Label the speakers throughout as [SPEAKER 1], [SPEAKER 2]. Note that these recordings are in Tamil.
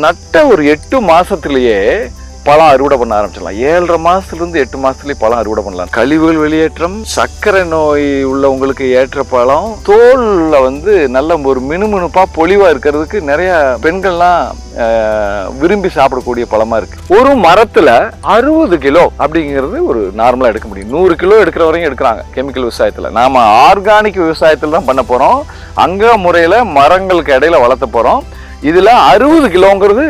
[SPEAKER 1] நட்ட ஒரு 8 மாசத்திலேயே பழம் அறுவடை பண்ண ஆரம்பிச்சிடலாம். 7.5 மாசத்துலேருந்து 8 மாசத்துலேயே பழம் அறுவடை பண்ணலாம். கழிவுகள் வெளியேற்றம், சர்க்கரை நோய் உள்ளவங்களுக்கு ஏற்ற பழம், தோல்ல வந்து நல்ல ஒரு மினுமினுப்பா பொலிவா இருக்கிறதுக்கு நிறைய பெண்கள்லாம் விரும்பி சாப்பிடக்கூடிய பழமா இருக்கு. ஒரு மரத்துல 60 கிலோ அப்படிங்கிறது ஒரு நார்மலா எடுக்க முடியும். 100 கிலோ எடுக்கிற வரையும் எடுக்கிறாங்க கெமிக்கல் விவசாயத்துல. நாம ஆர்கானிக் விவசாயத்துல தான் பண்ண போறோம். அங்க முறையில மரங்களுக்கு இடையில வளர்த்த போறோம். இதுல 60 கிலோங்கிறது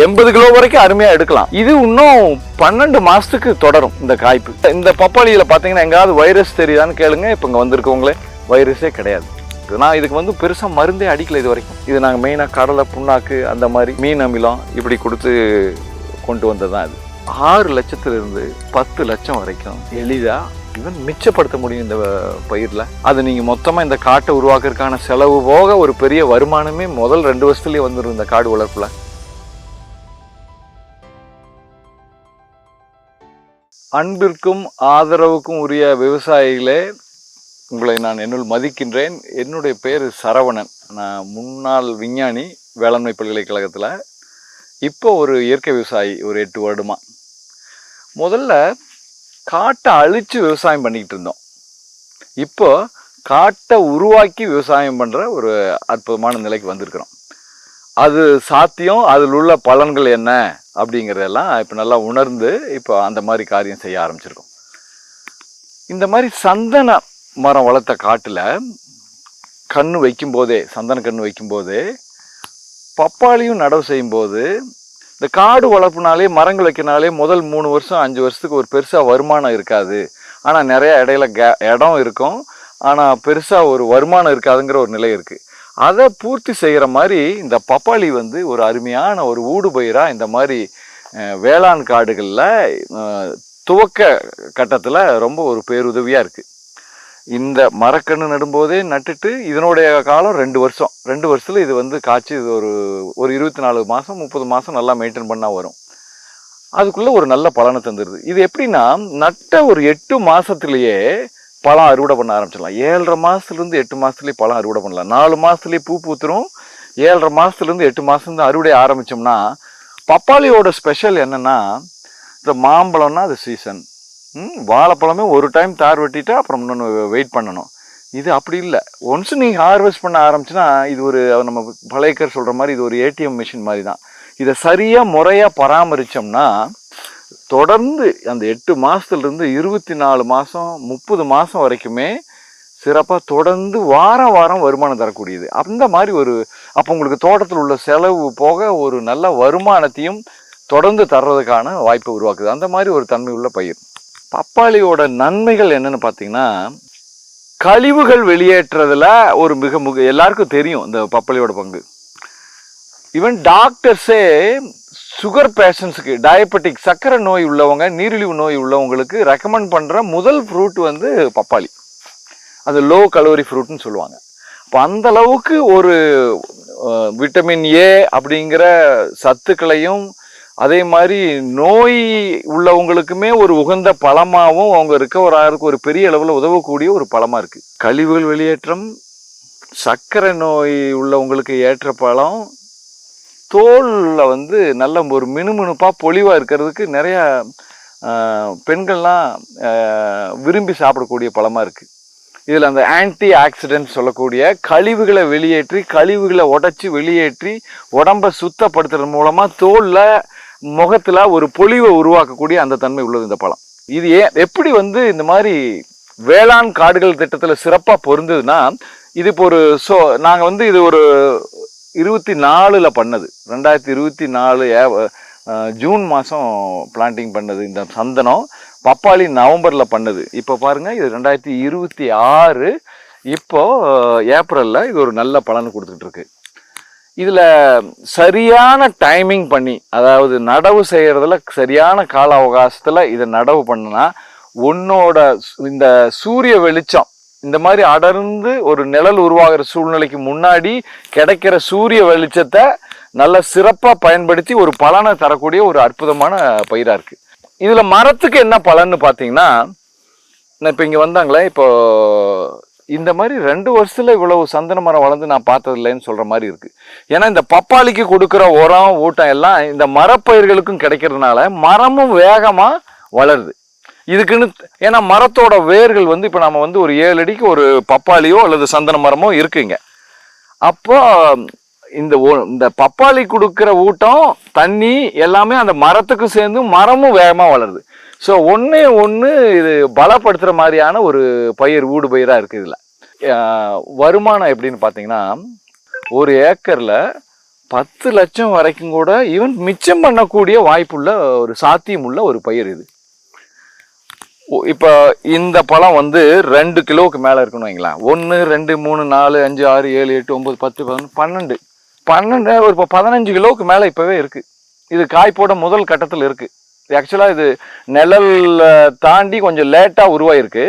[SPEAKER 1] 80 கிலோ வரைக்கும் அருமையா எடுக்கலாம். இது இன்னும் 12 மாசத்துக்கு தொடரும் இந்த காய்ப்பு. இந்த பப்பாளியில பாத்தீங்கன்னா எங்காவது வைரஸ் தெரியுதான்னு கேளுங்க. இப்ப இங்க வந்திருக்கவங்களே வைரஸே கிடையாது. நான் இதுக்கு வந்து பெருசா மருந்தே அடிக்கல இது வரைக்கும். இது நாங்க மெயினா கடலை, புண்ணாக்கு, அந்த மாதிரி மீன் அமிலம் இப்படி கொடுத்து கொண்டு வந்ததுதான் இது. 6 லட்சத்திலிருந்து 10 லட்சம் வரைக்கும் எளிதா இவன் மிச்சப்படுத்த முடியும் இந்த பயிரில். அது நீங்கள் மொத்தமாக இந்த காட்டை உருவாக்குறதுக்கான செலவு போக ஒரு பெரிய வருமானமே முதல் 2 வருஷத்துலேயே வந்துடும் இந்த காடு வளர்ப்பில். அன்பிற்கும் ஆதரவுக்கும் உரிய விவசாயிகளே, உங்களை நான் என்னுள் மதிக்கின்றேன். என்னுடைய பேர் சரவணன். நான் முன்னாள் விஞ்ஞானி, வேளாண்மை பல்கலைக்கழகத்தில். இப்போ ஒரு இயற்கை விவசாயி ஒரு 8 வருடமா. முதல்ல காட்டை அழிச்சு விவசாயம் பண்ணிக்கிட்டு இருந்தோம். இப்போ காட்டை உருவாக்கி விவசாயம் பண்ணுற ஒரு அற்புதமான நிலைக்கு வந்திருக்கிறோம். அது சாத்தியம், அதில் உள்ள பலன்கள் என்ன அப்படிங்கிறதெல்லாம் இப்போ நல்லா உணர்ந்து இப்போ அந்த மாதிரி காரியம் செய்ய ஆரம்பிச்சிருக்கோம். இந்த மாதிரி சந்தன மரம் வளர்த்த காட்டில் கன்று வைக்கும்போதே, சந்தன கன்று வைக்கும்போதே, பப்பாளியும் நடவு செய்யும்போது, இந்த காடு வளர்ப்புனாலே மரங்கள் வைக்கிறனாலே முதல் 3 வருஷம் 5 வருஷத்துக்கு ஒரு பெருசாக வருமானம் இருக்காது. ஆனால் நிறைய இடையில இடம் இருக்கும், ஆனால் பெருசாக ஒரு வருமானம் இருக்காதுங்கிற ஒரு நிலை இருக்குது. அதை பூர்த்தி செய்கிற மாதிரி இந்த பப்பாளி வந்து ஒரு அருமையான ஒரு ஊடுபயிராக இந்த மாதிரி வேளாண் காடுகளில் துவக்க கட்டத்தில் ரொம்ப ஒரு பேருதவியாக இருக்குது. இந்த மரக்கன்று நடும்போதே நட்டுட்டு இதனுடைய காலம் 2 வருஷம். 2 வருஷத்தில் இது வந்து காய்ச்சி இது ஒரு 24 மாதம் 30 மாதம் நல்லா மெயின்டைன் பண்ணால் வரும். அதுக்குள்ளே ஒரு நல்ல பலனை தந்துடுது. இது எப்படின்னா, நட்ட ஒரு 8 மாதத்துலேயே பழம் அறுவடை பண்ண ஆரம்பிச்சிடலாம். 7.5 மாதத்துலேருந்து 8 மாதத்துலேயே பழம் அறுவடை பண்ணலாம். 4 மாதத்துலேயே பூ பூத்துரும். 7.5 மாதத்துலேருந்து 8 மாதம் தான் அறுவடை ஆரம்பித்தோம்னா, பப்பாளியோட ஸ்பெஷல் என்னென்னா, இந்த மாம்பழம்னா அது சீசன், வாழைப்பழமே ஒரு டைம் தார் வெட்டிட்டா அப்புறம் இன்னொன்று வெயிட் பண்ணணும். இது அப்படி இல்லை. ஒன்ஸ் நீங்கள் ஹார்வெஸ்ட் பண்ண ஆரம்பிச்சுன்னா இது ஒரு, நம்ம பழையக்கர் சொல்கிற மாதிரி, இது ஒரு ஏடிஎம் மிஷின் மாதிரி தான். இதை சரியாக முறையாக பராமரித்தோம்னா தொடர்ந்து அந்த 8 மாதத்துலேருந்து 24 மாதம் 30 மாதம் வரைக்குமே சிறப்பாக தொடர்ந்து வாரம் வாரம் வருமானம் தரக்கூடியது. அந்த மாதிரி ஒரு, அப்போ உங்களுக்கு தோட்டத்தில் உள்ள செலவு போக ஒரு நல்ல வருமானத்தையும் தொடர்ந்து தர்றதுக்கான வாய்ப்பை உருவாக்குது. அந்த மாதிரி ஒரு தன்மை உள்ள பயிர். பப்பாளியோட நன்மைகள் என்னன்னு பார்த்தீங்கன்னா, கழிவுகள் வெளியேற்றுறதுல ஒரு மிக எல்லாருக்கும் தெரியும் இந்த பப்பாளியோட பங்கு. ஈவன் டாக்டர்ஸே சுகர் பேஷண்ட்ஸுக்கு, டயபெட்டிக் சர்க்கரை நோய் உள்ளவங்க, நீரிழிவு நோய் உள்ளவங்களுக்கு ரெக்கமெண்ட் பண்ணுற முதல் ஃப்ரூட் வந்து பப்பாளி. அது லோ கலோரி ஃப்ரூட்னு சொல்லுவாங்க. இப்போ அந்த அளவுக்கு ஒரு விட்டமின் ஏ அப்படிங்கிற சத்துக்களையும், அதே மாதிரி நோய் உள்ளவங்களுக்குமே ஒரு உகந்த பழமாகவும் அவங்க ரிகவர் ஆகிறதுக்கு ஒரு பெரிய அளவில் உதவக்கூடிய ஒரு பழமாக இருக்குது. கழிவுகள் வெளியேற்றம், சர்க்கரை நோய் உள்ளவங்களுக்கு ஏற்ற பழம், தோலில் வந்து நல்ல ஒரு மினுமினுப்பாக பொலிவாக இருக்கிறதுக்கு நிறைய பெண்கள்லாம் விரும்பி சாப்பிடக்கூடிய பழமாக இருக்குது. இதில் அந்த ஆன்டி ஆக்சிடென்ட் சொல்லக்கூடிய கழிவுகளை வெளியேற்றி, கழிவுகளை உடைச்சி வெளியேற்றி உடம்பை சுத்தப்படுத்துறது மூலமாக தோலில், முகத்தில் ஒரு பொலிவை உருவாக்கக்கூடிய அந்த தன்மை உள்ளது இந்த பழம். இது எப்படி வந்து இந்த மாதிரி வேளாண் காடுகள் திட்டத்தில் சிறப்பாக பொருந்ததுன்னா, இது இப்போ ஒரு நாங்கள் வந்து இது ஒரு 24 பண்ணது, 2024 ஜூன் மாதம் பிளான்டிங் பண்ணது இந்த சந்தனம். பப்பாளி நவம்பரில் பண்ணது. இப்போ பாருங்கள், இது 2026 இப்போ ஏப்ரலில் இது ஒரு நல்ல பலன் கொடுத்துட்ருக்கு. இதில் சரியான டைமிங் பண்ணி, அதாவது நடவு செய்கிறதுல சரியான கால அவகாசத்தில் இதை நடவு பண்ணுனா, உன்னோட இந்த சூரிய வெளிச்சம் இந்த மாதிரி அடர்ந்து ஒரு நிழல் உருவாகிற சூழ்நிலைக்கு முன்னாடி கிடைக்கிற சூரிய வெளிச்சத்தை நல்ல சிறப்பாக பயன்படுத்தி ஒரு பலனை தரக்கூடிய ஒரு அற்புதமான பயிராக இருக்குது. இதில் மரத்துக்கு என்ன பலன்னு பார்த்தீங்கன்னா, இப்போ இங்கே வந்தாங்களே, இப்போ இந்த மாதிரி 2 வருஷத்துல இவ்வளவு சந்தன மரம் வளர்ந்து நான் பார்த்தது இல்லைன்னு சொல்ற மாதிரி இருக்கு. ஏன்னா இந்த பப்பாளிக்கு கொடுக்குற உரம் ஊட்டம் எல்லாம் இந்த மரப்பயிர்களுக்கும் கிடைக்கிறதுனால மரமும் வேகமா வளருது. இதுக்குன்னு ஏன்னா மரத்தோட வேர்கள் வந்து இப்போ நம்ம வந்து ஒரு 7 அடிக்கு ஒரு பப்பாளியோ அல்லது சந்தன மரமோ இருக்குங்க. அப்போ இந்த பப்பாளி கொடுக்குற ஊட்டம் தண்ணி எல்லாமே அந்த மரத்துக்கும் சேர்ந்து மரமும் வேகமா வளருது. ஸோ ஒன்று இது பலப்படுத்துகிற மாதிரியான ஒரு பயிர் ஊடு பயிராக இருக்குது. இதில் வருமானம் எப்படின்னு பார்த்தீங்கன்னா ஒரு ஏக்கரில் 10 லட்சம் வரைக்கும் கூட ஈவன் மிச்சம் பண்ணக்கூடிய வாய்ப்புள்ள ஒரு சாத்தியமுள்ள ஒரு பயிர் இது. இப்போ இந்த பழம் வந்து 2 கிலோவுக்கு மேலே இருக்குன்னு வைங்களேன். 1 2 3 4 5 6 7 8 9 10 11 12 ஒரு இப்போ 15 கிலோவுக்கு மேலே இப்போவே இருக்குது. இது காய்ப்போட முதல் கட்டத்தில் இருக்குது. ஆக்சுவலாக இது நிழல் தாண்டி கொஞ்சம் லேட்டாக உருவாயிருக்கு.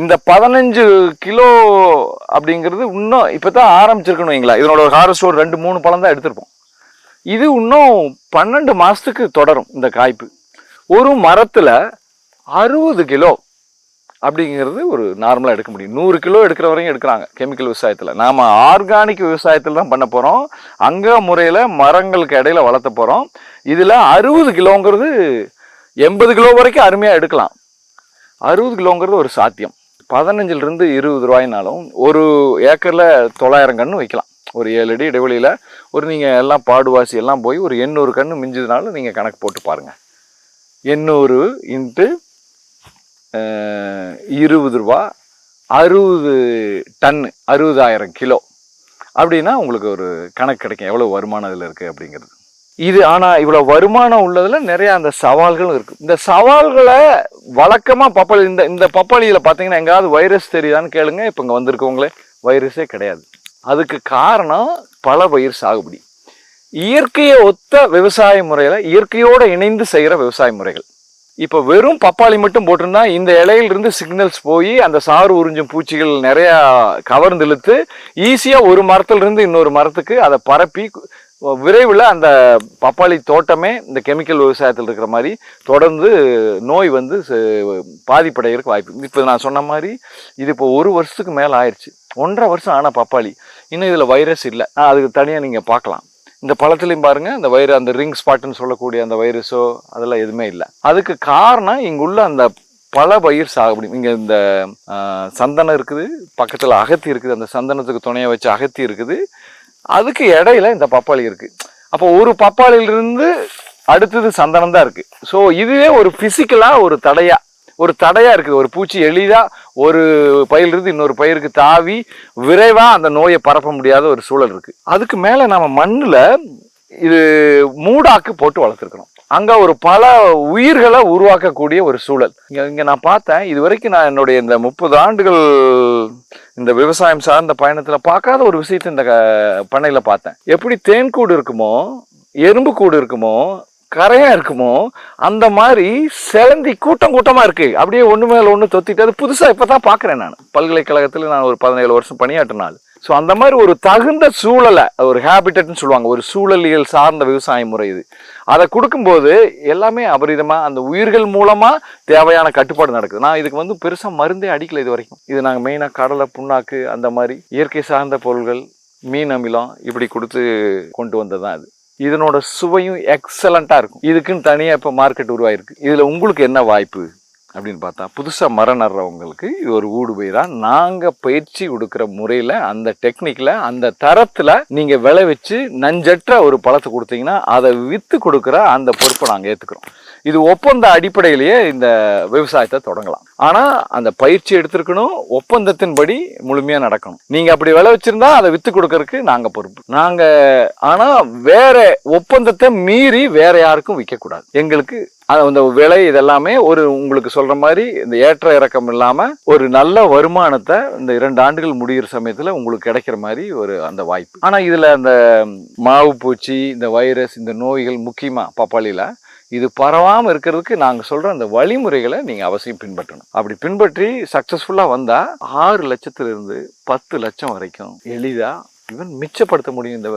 [SPEAKER 1] இந்த 15 கிலோ அப்படிங்கிறது இன்னும் இப்போ தான் ஆரம்பிச்சிருக்குன்னு வைங்களா. இதனோட ஒரு ஹார்வெஸ்ட் ஒரு 2-3 பழம் தான் எடுத்திருப்போம். இது இன்னும் 12 மாதத்துக்கு தொடரும் இந்த காய்ப்பு. ஒரு மரத்தில் 60 கிலோ அப்படிங்கிறது ஒரு நார்மலாக எடுக்க முடியும். 100 கிலோ எடுக்கிற வரையும் எடுக்கிறாங்க கெமிக்கல் விவசாயத்தில். நாம் ஆர்கானிக் விவசாயத்தில் தான் பண்ண போகிறோம். அங்கே முறையில் மரங்களுக்கு இடையில வளர்த்த போகிறோம். இதில் 60 கிலோங்கிறது 80 கிலோ வரைக்கும் அருமையாக எடுக்கலாம். 60 கிலோங்கிறது ஒரு சாத்தியம். 15லிருந்து 20 ரூபாய்னாலும் ஒரு ஏக்கரில் 900 கன்று வைக்கலாம். ஒரு 7 அடி இடைவெளியில் ஒரு நீங்கள் எல்லாம் பாடுவாசி எல்லாம் போய் ஒரு 800 கன்று மிஞ்சதுனாலும் நீங்கள் கணக்கு போட்டு பாருங்கள். 800 இன்ட்டு 20 ரூபா 60 டன்னு 60,000 கிலோ அப்படின்னா உங்களுக்கு ஒரு கணக்கு கிடைக்கும் எவ்வளோ வருமானம் இதில் இருக்குது அப்படிங்கிறது. இது ஆனால் இவ்வளோ வருமானம் உள்ளதில் நிறையா அந்த சவால்களும் இருக்குது. இந்த சவால்களை வழக்கமாக பப்பாளி இந்த பப்பாளியில் பார்த்தீங்கன்னா எங்கேயாவது வைரஸ் தெரியுதான்னு கேளுங்க. இப்போ இங்கே வந்திருக்கவங்களே வைரஸே கிடையாது. அதுக்கு காரணம் பல பயிர் சாகுபடி, இயற்கையை ஒத்த விவசாய முறையில் இயற்கையோடு இணைந்து செய்கிற விவசாய முறைகள். இப்போ வெறும் பப்பாளி மட்டும் போட்டிருந்தா இந்த இலையிலிருந்து சிக்னல்ஸ் போய் அந்த சாறு உறிஞ்சும் பூச்சிகள் நிறையா கவர்ந்து இழுத்து ஈஸியாக ஒரு மரத்துலேருந்து இன்னொரு மரத்துக்கு அதை பரப்பி விரைவில் அந்த பப்பாளி தோட்டமே இந்த கெமிக்கல் விவசாயத்தில் இருக்கிற மாதிரி தொடர்ந்து நோய் வந்து பாதிப்படைகிறதுக்கு வாய்ப்பு. இப்போ நான் சொன்ன மாதிரி இது இப்போ 1 வருஷத்துக்கு மேலே ஆயிடுச்சு. 1.5 வருஷம் ஆன பப்பாளி இன்னும் இதில் வைரஸ் இல்லை. அதுக்கு தனியாக நீங்கள் பார்க்கலாம். இந்த பழத்துலையும் பாருங்கள் அந்த அந்த ரிங் ஸ்பாட்டுன்னு சொல்லக்கூடிய அந்த வைரஸோ அதெல்லாம் எதுவுமே இல்லை. அதுக்கு காரணம் இங்குள்ள அந்த பல பயிர் சாகுபடி. இங்கே இந்த சந்தனம் இருக்குது, பக்கத்தில் அகத்தி இருக்குது, அந்த சந்தனத்துக்கு துணையை வச்சு அகத்தி இருக்குது, அதுக்கு இடையில இந்த பப்பாளி இருக்குது. அப்போ ஒரு பப்பாளியிலிருந்து அடுத்தது சந்தனம் தான் இருக்குது. ஸோ இதுவே ஒரு ஃபிசிக்கலாக ஒரு தடையாக இருக்குது. ஒரு பூச்சி எளிதாக ஒரு பயிலிருந்து இன்னொரு பயிருக்கு தாவி விரைவாக அந்த நோயை பரப்ப முடியாத ஒரு சூழல் இருக்குது. அதுக்கு மேலே நம்ம மண்ணில் இது மூடாக்கு போட்டு வளர்த்துருக்குறோம். அங்கே ஒரு பல உயிர்களை உருவாக்கக்கூடிய ஒரு சூழல். இங்கே நான் பார்த்தேன், இது வரைக்கும் நான் என்னுடைய இந்த 30 ஆண்டுகள் இந்த விவசாயம் சார்ந்த பயணத்தில் பார்க்காத ஒரு விஷயத்தை இந்த பண்ணையில் பார்த்தேன். எப்படி தேன்கூடு இருக்குமோ, எறும்பு கூடு இருக்குமோ, கரையா இருக்குமோ, அந்த மாதிரி செலந்தி கூட்டமா இருக்கு. அப்படியே ஒன்று மேல ஒன்று தொத்திட்டு அது புதுசாக இப்போ தான் பார்க்குறேன். நான் பல்கலைக்கழகத்தில் நான் ஒரு 17 வருஷம் பணியாற்றினாள். ஸோ அந்த மாதிரி ஒரு தகுந்த சூழலை, ஒரு ஹேபிட்டட்னு சொல்லுவாங்க, ஒரு சூழலியல் சார்ந்த விவசாய முறை இது. அதை கொடுக்கும்போது எல்லாமே அபரிதமாக அந்த உயிர்கள் மூலமாக தேவையான கட்டுப்பாடு நடக்குது. நான் இதுக்கு வந்து பெருசாக மருந்தே அடிக்கலை இது வரைக்கும். இது நாங்கள் மெயினாக கடலை, புண்ணாக்கு, அந்த மாதிரி இயற்கை சார்ந்த பொருள்கள், மீன் அமிலம் இப்படி கொடுத்து கொண்டு வந்தது தான் அது. இதனோட சுவையும் எக்ஸலண்ட்டாக இருக்கும். இதுக்குன்னு தனியாக இப்போ மார்க்கெட் உருவாயிருக்கு. இதில் உங்களுக்கு என்ன வாய்ப்பு அப்படின்னு பார்த்தா, புதுசாக மரம் நடுறவங்களுக்கு இது ஒரு ஊடு பயிராக நாங்கள் பயிற்சி கொடுக்குற முறையில், அந்த டெக்னிக்கில், அந்த தரத்தில் நீங்கள் விளைவிச்சு நஞ்சற்ற ஒரு பழத்தை கொடுத்தீங்கன்னா அதை விற்று கொடுக்குற அந்த பொறுப்பை நாங்கள் ஏற்றுக்கிறோம். இது ஒப்பந்த அடிப்படையிலேயே இந்த விவசாயத்தை தொடங்கலாம். ஆனால் அந்த பயிற்சி எடுத்துருக்கணும், ஒப்பந்தத்தின்படி முழுமையாக நடக்கணும். நீங்கள் அப்படி விளைவிச்சிருந்தா அதை விற்று கொடுக்கறதுக்கு நாங்கள் பொறுப்பு. ஆனால் வேற ஒப்பந்தத்தை மீறி வேற யாருக்கும் விற்கக்கூடாது. எங்களுக்கு அந்த விலை இதெல்லாமே ஒரு உங்களுக்கு சொல்ற மாதிரி இந்த ஏற்ற இறக்கம் இல்லாம ஒரு நல்ல வருமானத்தை இந்த 2 ஆண்டுகள் முடிகிற சமயத்துல உங்களுக்கு கிடைக்கிற மாதிரி ஒரு அந்த வாய்ப்பு. ஆனா இதுல அந்த மாவு பூச்சி, இந்த வைரஸ், இந்த நோய்கள் முக்கியமா பப்பாளியில இது பரவாமல் இருக்கிறதுக்கு நாங்கள் சொல்கிற அந்த வழிமுறைகளை நீங்கள் அவசியம் பின்பற்றணும். அப்படி பின்பற்றி சக்ஸஸ்ஃபுல்லாக வந்தால் 6 லட்சத்திலிருந்து 10 லட்சம் வரைக்கும் எளிதாக ஈவன் மிச்சப்படுத்த முடியும் இந்த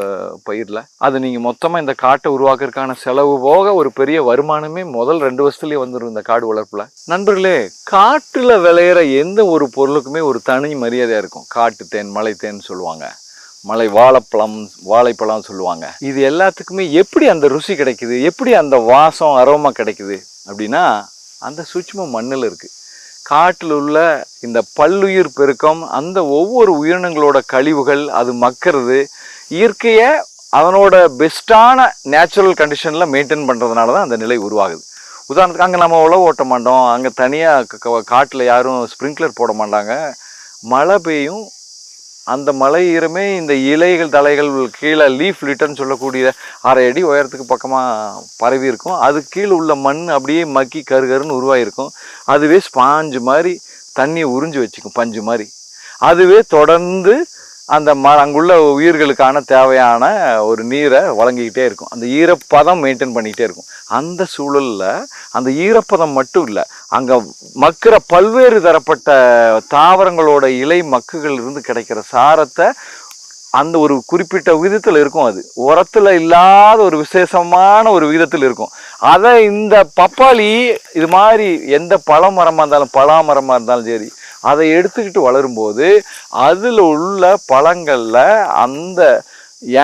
[SPEAKER 1] பயிரில். அது நீங்கள் மொத்தமாக இந்த காட்டை உருவாக்குறதுக்கான செலவு போக ஒரு பெரிய வருமானமே முதல் 2 வருஷத்துலேயே வந்துடும் இந்த காடு வளர்ப்பில். நண்பர்களே, காட்டில் விளையிற எந்த ஒரு பொருளுக்குமே ஒரு தனி மரியாதையாக இருக்கும். காட்டு தேன், மலை தேன் சொல்லுவாங்க, மலை வாழைப்பழம் சொல்லுவாங்க. இது எல்லாத்துக்குமே எப்படி அந்த ருசி கிடைக்குது, எப்படி அந்த வாசம் அரோமா கிடைக்குது அப்படின்னா அந்த சூட்சும மண்ணில் இருக்குது. காட்டில் உள்ள இந்த பல்லுயிர் பெருக்கம், அந்த ஒவ்வொரு உயிரினங்களோட கழிவுகள் அது மக்கிறது, இயற்கையை அதனோட பெஸ்ட்டான நேச்சுரல் கண்டிஷனில் மெயின்டைன் பண்ணுறதுனால தான் அந்த நிலை உருவாகுது. உதாரணத்துக்கு அங்கே நம்ம உழவு ஓட்ட மாட்டோம், அங்கே தனியாக காட்டில் யாரும் ஸ்ப்ரிங்க்லர் போட மாட்டாங்க. மழை பெய்யும், அந்த மலை ஈரமே இந்த இலைகள் தலைகள் கீழே லீஃப் லிட்டர்னு சொல்லக்கூடிய 1/2 அடி உயரத்துக்கு பக்கமாக பரவி இருக்கும். அது கீழே உள்ள மண் அப்படியே மக்கி கருன்னு உருவாகிருக்கும். அதுவே ஸ்பாஞ்சு மாதிரி தண்ணியை உறிஞ்சி வச்சுக்கும், பஞ்சு மாதிரி. அதுவே தொடர்ந்து அந்த அங்குள்ள உயிர்களுக்கான தேவையான ஒரு நீரை வழங்கிக்கிட்டே இருக்கும். அந்த ஈரப்பதம் மெயின்டைன் பண்ணிக்கிட்டே இருக்கும். அந்த சூழலில் அந்த ஈரப்பதம் மட்டும் இல்லை, அங்கே மக்கிற பல்வேறு தரப்பட்ட தாவரங்களோட இலை மக்குகள் இருந்து கிடைக்கிற சாரத்தை அந்த ஒரு குறிப்பிட்ட விதத்தில் இருக்கும். அது உரத்தில் இல்லாத ஒரு விசேஷமான ஒரு விதத்தில் இருக்கும். அதை இந்த பப்பாளி இது மாதிரி எந்த பழமரமாக இருந்தாலும், பலாமரமாக இருந்தாலும் சரி, அதை எடுத்துக்கிட்டு வளரும்போது அதில் உள்ள பழங்களில் அந்த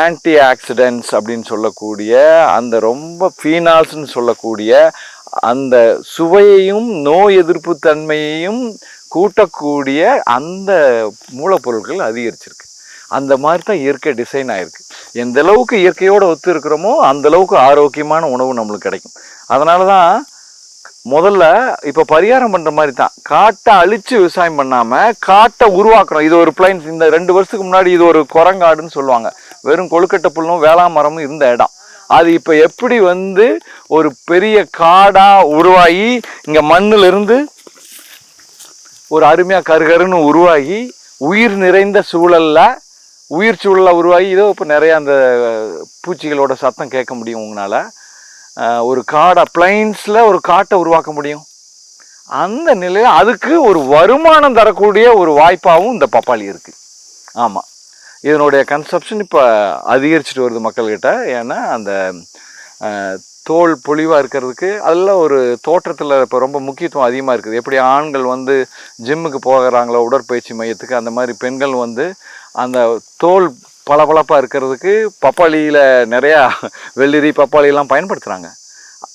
[SPEAKER 1] ஆன்டி ஆக்சிடென்ட்ஸ் அப்படின்னு சொல்லக்கூடிய அந்த ரொம்ப ஃபீனால்ஸ்ன்னு சொல்லக்கூடிய அந்த சுவையையும் நோய் எதிர்ப்பு தன்மையையும் கூட்டக்கூடிய அந்த மூலப்பொருட்கள் அதிகரிச்சிருக்கு. அந்த மாதிரி தான் இயற்கை டிசைன் ஆகிருக்கு. எந்த அளவுக்கு இயற்கையோடு ஒத்து இருக்கிறோமோ அந்த அளவுக்கு ஆரோக்கியமான உணவு நம்மளுக்கு கிடைக்கும். அதனால தான் முதல்ல இப்போ பரிகாரம் பண்ணுற மாதிரி தான், காட்டை அழித்து விவசாயம் பண்ணாமல் காட்டை உருவாக்குறோம். இது ஒரு பிளைன்ஸ், இந்த 2 வருஷத்துக்கு முன்னாடி இது ஒரு குரங்காடுன்னு சொல்லுவாங்க, வெறும் கொழுக்கட்டை புல்லும் வேளாண் மரமும் இருந்த இடம். அது இப்போ எப்படி ஒரு பெரிய காடாக உருவாகி இங்கே மண்ணிலிருந்து ஒரு அருமையாக கருன்னு உருவாகி உயிர் நிறைந்த உயிர் சூழலில் உருவாகி, இதோ இப்போ நிறையா அந்த பூச்சிகளோட சத்தம் கேட்க முடியும் உங்களால். ஒரு காடை பிளைன்ஸில் ஒரு காட்டை உருவாக்க முடியும். அந்த நிலையில் அதுக்கு ஒரு வருமானம் தரக்கூடிய ஒரு வாய்ப்பாகவும் இந்த பப்பாளி இருக்குது. ஆமாம், இதனுடைய கன்சப்ஷன் இப்போ அதிகரிச்சுட்டு வருது மக்கள்கிட்ட. ஏன்னா அந்த தோல் பொலிவாக இருக்கிறதுக்கு அதில் ஒரு தோற்றத்தில் இப்போ ரொம்ப முக்கியத்துவம் அதிகமாக இருக்குது. எப்படி ஆண்கள் ஜிம்முக்கு போகிறாங்களோ உடற்பயிற்சி மையத்துக்கு, அந்த மாதிரி பெண்கள் அந்த தோல் பளபளப்பாக இருக்கிறதுக்கு பப்பாளியில் நிறையா வெள்ளரி பப்பாளியெல்லாம் பயன்படுத்துகிறாங்க.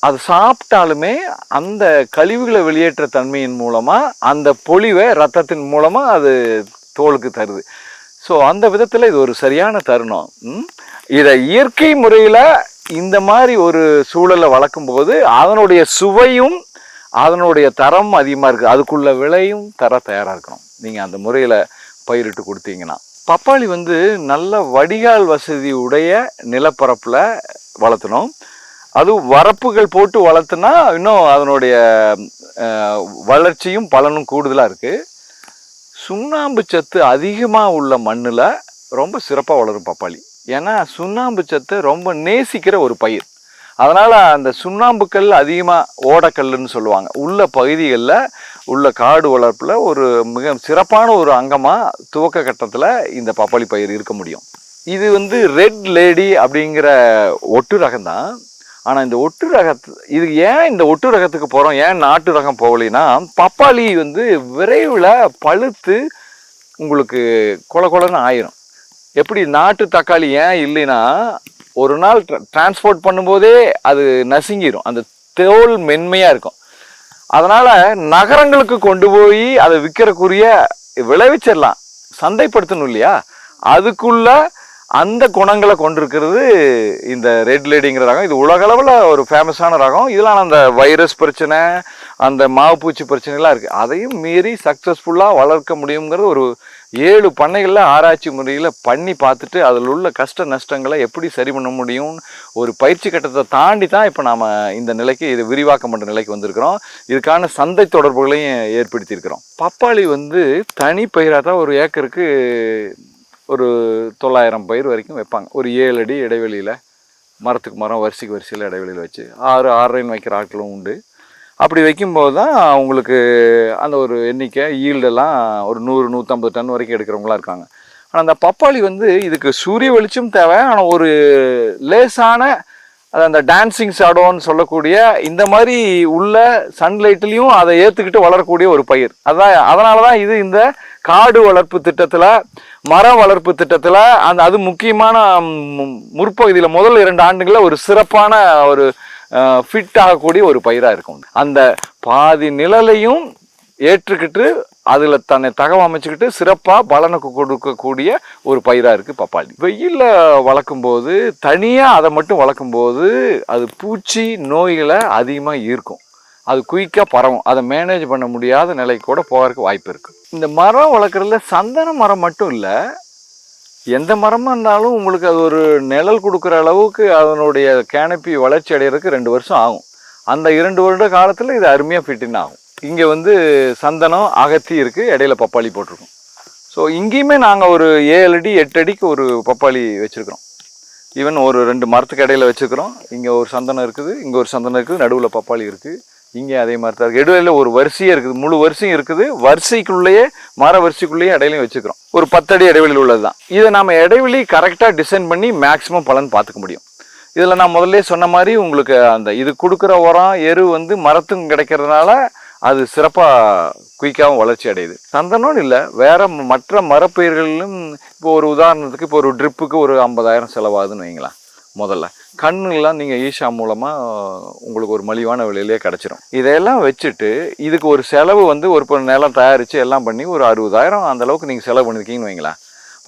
[SPEAKER 1] அது சாப்பிட்டாலுமே அந்த கழிவுகளை வெளியேற்ற தன்மையின் மூலமாக அந்த பொலிவை ரத்தத்தின் மூலமாக அது தோலுக்கு தருது. ஸோ அந்த விதத்தில் இது ஒரு சரியான தருணம். இதை இயற்கை முறையில் இந்த மாதிரி ஒரு சூழலை வளர்க்கும்போது அதனுடைய சுவையும் அதனுடைய தரம் அதிகமாக இருக்குது. அதுக்குள்ள விலையும் தர தயாராக இருக்கணும். நீங்கள் அந்த முறையில் பயிரிட்டு கொடுத்தீங்கன்னா. பப்பாளி நல்ல வடிகால் வசதி உடைய நிலப்பரப்பில் வளர்த்தணும். அதுவும் வரப்புகள் போட்டு வளர்த்துனா இன்னும் அதனுடைய வளர்ச்சியும் பலனும் கூடுதலாக இருக்குது. சுண்ணாம்பு சத்து அதிகமாக உள்ள மண்ணில் ரொம்ப சிறப்பாக வளரும் பப்பாளி. ஏன்னா சுண்ணாம்பு சத்தை ரொம்ப நேசிக்கிற ஒரு பயிர். அதனால் அந்த சுண்ணாம்புக்கல் அதிகமாக ஓடக்கல்லுன்னு சொல்லுவாங்க உள்ள பகுதிகளில் உள்ள காடு வளர்ப்பில் ஒரு மிக சிறப்பான ஒரு அங்கமாக துவக்க கட்டத்தில் இந்த பப்பாளி பயிர் இருக்க முடியும். இது ரெட் லேடி அப்படிங்கிற ஒட்டு ரகம் தான். ஆனால் இந்த ஒட்டு இது ஏன் இந்த ஒட்டு ரகத்துக்கு போகிறோம், ஏன் நாட்டு ரகம் போகலைன்னா, பப்பாளி விரைவில் பழுத்து உங்களுக்கு கொலன்னு ஆயிரும். எப்படி நாட்டு தக்காளி ஏன் இல்லைன்னா, ஒரு நாள் டிரான்ஸ்போர்ட் பண்ணும்போதே அது நசுங்கிடும், அந்த தோல் மென்மையாக இருக்கும். அதனால் நகரங்களுக்கு கொண்டு போய் அதை விற்கிறக்குரிய விளைவிச்சிடலாம், சந்தைப்படுத்தணும் இல்லையா, அதுக்குள்ள அந்த குணங்களை கொண்டிருக்கிறது இந்த ரெட் லேடிங்கிற ரகம். இது உலகளவில் ஒரு ஃபேமஸான ரகம். இதெல்லாம் அந்த வைரஸ் பிரச்சனை, அந்த மாவுப்பூச்சி பிரச்சனைலாம் இருக்குது, அதையும் மீறி சக்ஸஸ்ஃபுல்லாக வளர்க்க முடியுங்கிறது ஒரு 7 பண்ணைகளில் ஆராய்ச்சி முறையில் பண்ணி பார்த்துட்டு அதில் உள்ள கஷ்ட நஷ்டங்களை எப்படி சரி பண்ண முடியும் ஒரு பயிற்சி கட்டத்தை தாண்டி தான் இப்போ நாம் இந்த நிலைக்கு இது விரிவாக்கம் பண்ணுற நிலைக்கு வந்திருக்கிறோம். இதுக்கான சந்தை தொடர்புகளையும் ஏற்படுத்தியிருக்கிறோம். பப்பாளி தனி பயிராக தான் ஒரு ஏக்கருக்கு ஒரு 900 பயிர் வரைக்கும் வைப்பாங்க. ஒரு 7 அடி இடைவெளியில், மரத்துக்கு மரம் வரிசைக்கு வரிசையில் இடைவெளியில் வச்சு 6-6.5 வைக்கிற ஆட்களும் உண்டு. அப்படி வைக்கும்போது தான் அவங்களுக்கு அந்த ஒரு எண்ணிக்கை ஈல்டெல்லாம் ஒரு 100-150 டன் வரைக்கும் எடுக்கிறவங்களாம் இருக்காங்க. ஆனால் அந்த பப்பாளி வந்து இதுக்கு சூரிய வெளிச்சம் தேவை. ஆனால் ஒரு லேசான அந்த டான்சிங் ஷேடோன்னு சொல்லக்கூடிய இந்த மாதிரி உள்ள சன்லைட்லையும் அதை ஏற்றுக்கிட்டு வளரக்கூடிய ஒரு பயிர். அதனால தான் இது இந்த காடு வளர்ப்பு திட்டத்தில், மர வளர்ப்பு திட்டத்தில் அது முக்கியமான முற்பகுதியில் முதல் 2 ஆண்டுகளில் ஒரு சிறப்பான ஒரு ஃபிட் ஆகக்கூடிய ஒரு பயிராக இருக்கும். அந்த பாதி நிழலையும் ஏற்றுக்கிட்டு அதில் தன்னை அமைச்சுக்கிட்டு சிறப்பாக பலனுக்கு கொடுக்கக்கூடிய ஒரு பயிராக இருக்குது பப்பாளி. வெயிலில் வளர்க்கும் போது தனியாக அதை மட்டும் வளர்க்கும் போது அது பூச்சி நோய்களை அதிகமாக ஈர்க்கும். அது குயிக்காக பரவும். அதை மேனேஜ் பண்ண முடியாத நிலைக்கு கூட போகிறதுக்கு வாய்ப்பு இருக்குது. இந்த மரம் வளர்க்குறதுல சந்தன மரம் மட்டும் இல்லை, எந்த மரமாக இருந்தாலும் உங்களுக்கு அது ஒரு நிழல் கொடுக்குற அளவுக்கு அதனுடைய கேனப்பி வளர்ச்சி அடைகிறதுக்கு 2 வருஷம் ஆகும். அந்த 2 வருட காலத்தில் இது அருமையாக ஃபிட்டின் ஆகும். இங்கே வந்து சந்தனம், அகத்தி இருக்குது, இடையில பப்பாளி போட்டிருக்கோம். ஸோ இங்கேயுமே நாங்கள் ஒரு 7 அடி 8 அடிக்கு ஒரு பப்பாளி வச்சுருக்கிறோம். ஈவன் ஒரு 2 மரத்துக்கு இடையில வச்சுருக்கிறோம். இங்கே ஒரு சந்தனம் இருக்குது, இங்கே ஒரு சந்தனம் இருக்குது, நடுவில் பப்பாளி இருக்குது. இங்கே அதே மாதிரி தான் இருக்குது. இடையில ஒரு வரிசையே இருக்குது, முழு வரிசையும் இருக்குது. வரிசைக்குள்ளேயே மர வரிசைக்குள்ளேயே இடையிலையும் வச்சுக்கிறோம். ஒரு 10 அடி இடைவெளியில் உள்ளது தான். இதை நம்ம இடைவெளி கரெக்டாக டிசைன் பண்ணி மேக்ஸிமம் பலன் பார்த்துக்க முடியும். இதில் நான் முதல்ல சொன்ன மாதிரி உங்களுக்கு அந்த இது கொடுக்குற உரம் எரு வந்து மரத்துக்கும் கிடைக்கிறதுனால அது சிறப்பாக குயிக்காகவும் வளர்ச்சி அடையுது. சந்தனம் இல்லை, வேறு மற்ற மரப்பயிர்களிலும் இப்போ ஒரு உதாரணத்துக்கு இப்போ ஒரு ட்ரிப்புக்கு ஒரு 50,000 செலவாகுதுன்னு வைங்களேன். முதல்ல கண்ணுலாம் நீங்கள் ஈஷா மூலமாக உங்களுக்கு ஒரு மலிவான விலையிலே கிடச்சிரும். இதையெல்லாம் வச்சுட்டு இதுக்கு ஒரு செலவு வந்து ஒரு நிலம் தயாரித்து எல்லாம் பண்ணி ஒரு 60,000 அந்தளவுக்கு நீங்கள் செலவு பண்ணியிருக்கீங்கன்னு வைங்களேன்.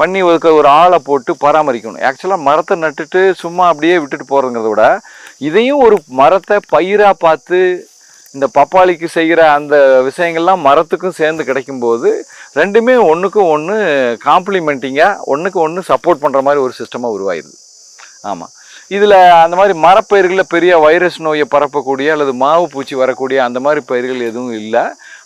[SPEAKER 1] பண்ணி ஒரு ஆளை போட்டு பராமரிக்கணும். ஆக்சுவலாக மரத்தை நட்டுட்டு சும்மா அப்படியே விட்டுட்டு போகிறதுங்கிறத விட இதையும் ஒரு மரத்தை பயிராக பார்த்து இந்த பப்பாளிக்கு செய்கிற அந்த விஷயங்கள்லாம் மரத்துக்கும் சேர்ந்து கிடைக்கும்போது ரெண்டுமே ஒன்றுக்கு ஒன்று காம்ப்ளிமெண்டிங்காக ஒன்றுக்கு ஒன்று சப்போர்ட் பண்ணுற மாதிரி ஒரு சிஸ்டமாக உருவாயிருது. ஆமாம், இதில் அந்த மாதிரி மரப்பயிர்களில் பெரிய வைரஸ் நோயை பரப்பக்கூடிய அல்லது மாவு பூச்சி வரக்கூடிய அந்த மாதிரி பயிர்கள் எதுவும் இல்லை.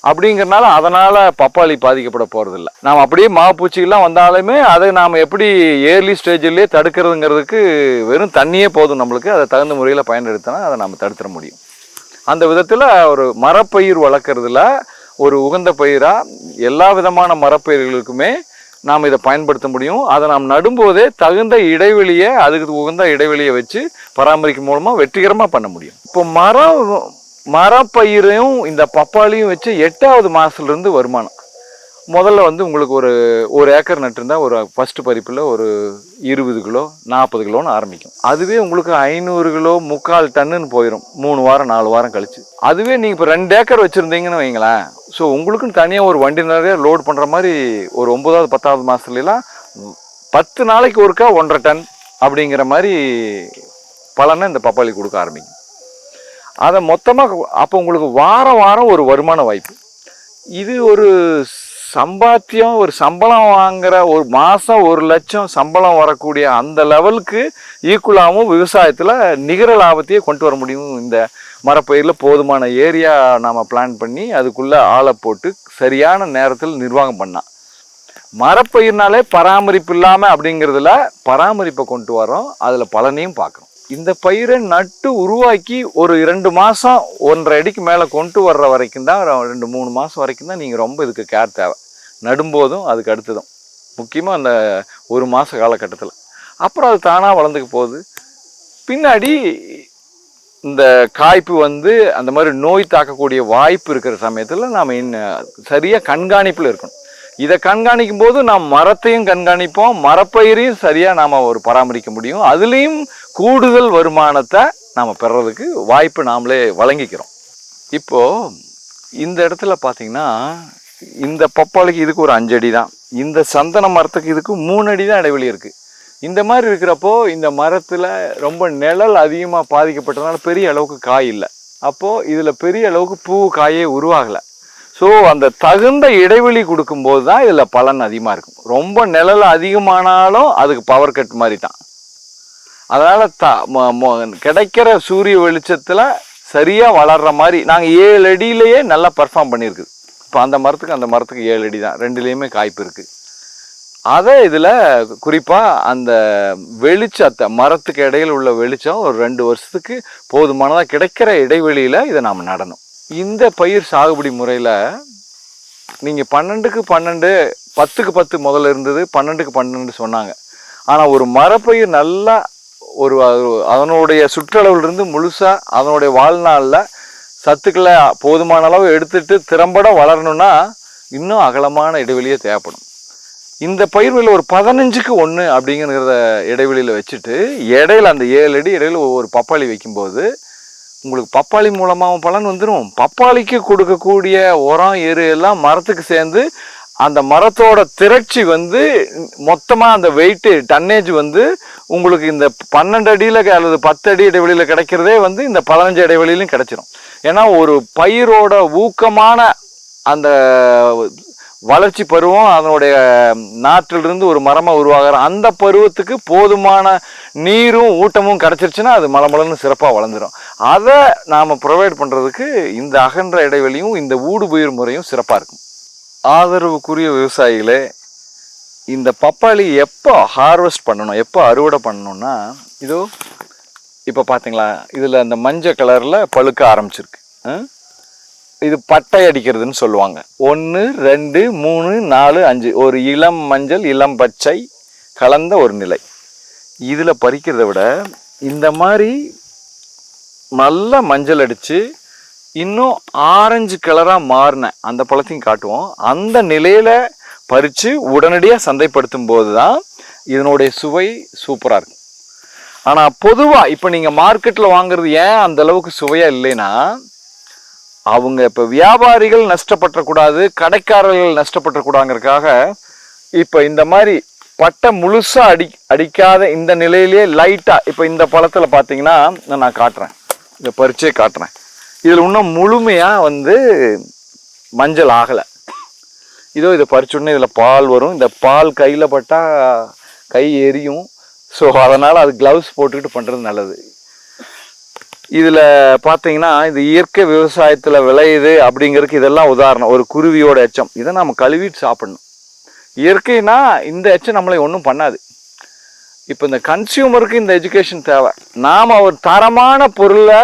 [SPEAKER 1] அப்படிங்கிறனால அதனால் பப்பாளி பாதிக்கப்பட போகிறதில்ல. நாம் அப்படியே மாவு பூச்சிகள்லாம் வந்தாலுமே அதை நாம் எப்படி ஏர்லி ஸ்டேஜிலே தடுக்கிறதுங்கிறதுக்கு வெறும் தண்ணியே போதும் நம்மளுக்கு. அதை தகுந்த முறையில் பயன்படுத்தினா அதை நம்ம தடுத்துட முடியும். அந்த விதத்தில் ஒரு மரப்பயிர் வளர்க்குறதுல ஒரு உகந்த பயிராக எல்லா விதமான மரப்பயிர்களுக்குமே நாம் இதை பயன்படுத்த முடியும். அதை நாம் நடும்போதே தகுந்த இடைவெளியை, அதுக்கு உகந்த இடைவெளியை வச்சு பராமரிக்கும் மூலமாக வெற்றிகரமாக பண்ண முடியும். இப்போ மரப்பயிரையும் இந்த பப்பாளியும் வச்சு 8வது மாதத்துலேருந்து வருமானம். முதல்ல வந்து உங்களுக்கு ஒரு ஏக்கர் நட்டுருந்தால் ஒரு ஃபஸ்ட்டு பறிப்பில் ஒரு 20 கிலோ 40 கிலோன்னு ஆரம்பிக்கும். அதுவே உங்களுக்கு 500 கிலோ 3/4 டன்னுன்னு போயிடும் 3 வாரம் 4 வாரம் கழிச்சு. அதுவே நீங்கள் இப்போ 2 ஏக்கர் வச்சுருந்தீங்கன்னு வைங்களேன். ஸோ உங்களுக்குன்னு தனியாக ஒரு வண்டி நிறைய லோட் பண்ணுற மாதிரி ஒரு 9வது 10வது மாதத்துலாம் 10 நாளைக்கு ஒருக்கா 1.5 டன் அப்படிங்கிற மாதிரி பலனை இந்த பப்பாளி கொடுக்க ஆரம்பிக்கும். அதை மொத்தமாக அப்போ உங்களுக்கு வாரம் வாரம் ஒரு வருமான வாய்ப்பு. இது ஒரு சம்பாத்தியம், ஒரு சம்பளம் வாங்குற ஒரு மாதம் 1 லட்சம் சம்பளம் வரக்கூடிய அந்த லெவலுக்கு ஈக்குவலாகவும் விவசாயத்தில் நிகர லாபத்தையே கொண்டு வர முடியும். இந்த மரப்பயிரில் போதுமான ஏரியா நாம் பிளான் பண்ணி அதுக்குள்ளே ஆளை போட்டு சரியான நேரத்தில் நிர்வாகம் பண்ணால். மரப்பயிர்னாலே பராமரிப்பு இல்லாமல் அப்படிங்கிறதுல பராமரிப்பை கொண்டு வரோம், அதில் பலனையும் பார்க்குறோம். இந்த பயிரை நட்டு உருவாக்கி ஒரு 2 மாதம் 1.5 அடிக்கு மேலே கொண்டு வர்ற வரைக்கும் தான், 2-3 மாதம் வரைக்கும் தான் நீங்கள் ரொம்ப இதுக்கு கேர் தேவை. நடும்போதும் அதுக்கு அடுத்ததும் முக்கியமாக அந்த 1 மாத காலகட்டத்தில். அப்புறம் அது தானாக வளர்ந்துக்கு போகுது. பின்னாடி இந்த காய்ப்பு வந்து அந்த மாதிரி நோய் தாக்கக்கூடிய வாய்ப்பு இருக்கிற சமயத்தில் நாம் சரியாக கண்காணிப்பில் இருக்கணும். இதை கண்காணிக்கும் போது நாம் மரத்தையும் கண்காணிப்போம், மரப்பயிரையும் சரியாக நாம் ஒரு பராமரிக்க முடியும். அதுலேயும் கூடுதல் வருமானத்தை நாம் பெறதுக்கு வாய்ப்பு நாமளே வழங்கிக்கிறோம். இப்போது இந்த இடத்துல பார்த்திங்கன்னா இந்த பப்பாளிக்கு இதுக்கு ஒரு 5 அடி தான், இந்த சந்தன மரத்துக்கு இதுக்கு 3 அடி தான் இடைவெளி இருக்குது. இந்த மாதிரி இருக்கிறப்போ இந்த மரத்தில் ரொம்ப நிழல் அதிகமாக பாதிக்கப்பட்டதுனால பெரிய அளவுக்கு காய் இல்லை. அப்போது இதில் பெரிய அளவுக்கு பூ காயே உருவாகலை. ஸோ அந்த தகுந்த இடைவெளி கொடுக்கும்போது தான் இதில் பலன் அதிகமாக இருக்கும். ரொம்ப நிழல் அதிகமானாலும் அதுக்கு பவர் கட் மாதிரி தான். அதனால் கிடைக்கிற சூரிய வெளிச்சத்தில் சரியாக வளர்கிற மாதிரி நாங்கள் 7 அடியிலேயே நல்லா பர்ஃபார்ம் பண்ணியிருக்குது. இப்போ அந்த மரத்துக்கு 7 அடி தான், 2லேயுமே காய்ப்பு இருக்குது. அதை இதில் குறிப்பாக அந்த வெளிச்சத்தை, மரத்துக்கு இடையில் உள்ள வெளிச்சம் ஒரு 2 வருஷத்துக்கு போதுமானதாக கிடைக்கிற இடைவெளியில் இதை நாம் நடணும். இந்த பயிர் சாகுபடி முறையில் நீங்கள் 12க்கு 12 10க்கு 10 முதல்ல இருந்தது, 12க்கு 12 சொன்னாங்க. ஆனால் ஒரு மரப்பயிர் நல்லா ஒரு அதனுடைய சுற்றளவிலிருந்து முழுசாக அதனுடைய வாழ்நாளில் சத்துக்களை போதுமான அளவு எடுத்துட்டு திறம்பட வளரணும்னா இன்னும் அகலமான இடைவெளியே தேவைப்படும். இந்த பயிர்களில் ஒரு 15க்கு 1 அப்படிங்கிறத இடைவெளியில் வச்சுட்டு இடையில அந்த 7 அடி இடையில ஒவ்வொரு பப்பாளி வைக்கும்போது உங்களுக்கு பப்பாளி மூலமாக பலன் வந்துடும். பப்பாளிக்கு கொடுக்கக்கூடிய உரம் எரு எல்லாம் மரத்துக்கு சேர்ந்து அந்த மரத்தோட திரட்சி வந்து மொத்தமாக அந்த வெயிட்டு டன்னேஜ் வந்து உங்களுக்கு இந்த 12 அடியில் அல்லது 10 அடி இடைவெளியில் கிடைக்கிறதே வந்து இந்த 15 இடைவெளியிலும் கிடைச்சிரும். ஏன்னா ஒரு பயிரோட ஊக்கமான அந்த வளர்ச்சி பருவம் அதனுடைய நாற்றிலிருந்து ஒரு மரமாக உருவாகிற அந்த பருவத்துக்கு போதுமான நீரும் ஊட்டமும் கிடைச்சிருச்சுன்னா அது மலமலன்னு சிறப்பாக வளர்ந்துடும். அதை நாம் ப்ரொவைட் பண்ணுறதுக்கு இந்த அகன்ற இடைவெளியும் இந்த ஊடுபயிர் முறையும் சிறப்பாக இருக்கும். ஆதரவுக்குரிய விவசாயிகளே, இந்த பப்பாளி எப்போ ஹார்வெஸ்ட் பண்ணணும், எப்போ அறுவடை பண்ணணும்னா, இதோ இப்போ பார்த்தீங்களா இதில் அந்த மஞ்சள் கலரில் பழுக்க ஆரம்பிச்சிருக்கு. இது பட்டை அடிக்கிறதுன்னு சொல்லுவாங்க. 1 2 3 4 5 ஒரு இளம் மஞ்சள் இளம் பச்சை கலந்த ஒரு நிலை. இதில் பறிக்கிறத விட இந்த மாதிரி நல்ல மஞ்சள் அடித்து இன்னும் ஆரஞ்சு கலராக மாறின அந்த பழத்தையும் காட்டுவோம். அந்த நிலையில் பறித்து உடனடியாக சந்தைப்படுத்தும் போது தான் இதனுடைய சுவை சூப்பராக இருக்கும். ஆனால் பொதுவாக இப்போ நீங்கள் மார்க்கெட்டில் வாங்குறது ஏன் அந்த அளவுக்கு சுவையாக இல்லைன்னா, அவங்க இப்போ வியாபாரிகள் நஷ்டப்படக்கூடாது, கடைக்காரர்கள் நஷ்டப்படக்கூடாதுங்கிறதுக்காக இப்போ இந்த மாதிரி பட்டை முழுசாக அடிக்காத இந்த நிலையிலேயே லைட்டாக இப்போ இந்த பழத்தில் பார்த்தீங்கன்னா நான் காட்டுறேன், இதை பறிச்சே காட்டுறேன். இதில் இன்னும் முழுமையாக வந்து மஞ்சள் ஆகலை. இதோ இதை பறிச்சோடனே இதில் பால் வரும். இந்த பால் கையில் பட்டால் கை எரியும். ஸோ அதனால் அது க்ளவுஸ் போட்டுக்கிட்டு பண்ணுறது நல்லது. இதில் பார்த்தீங்கன்னா இது இயற்கை விவசாயத்தில் விளையுது அப்படிங்கிறதுக்கு இதெல்லாம் உதாரணம். ஒரு குருவியோட எச்சம் இதை நம்ம கழுவிட்டு சாப்பிடணும். இயற்கைனா இந்த எச்சம் நம்மளை ஒன்றும் பண்ணாது. இப்போ இந்த கன்சியூமருக்கு இந்த எஜுகேஷன் தேவை. நாம் ஒரு தரமான பொருளை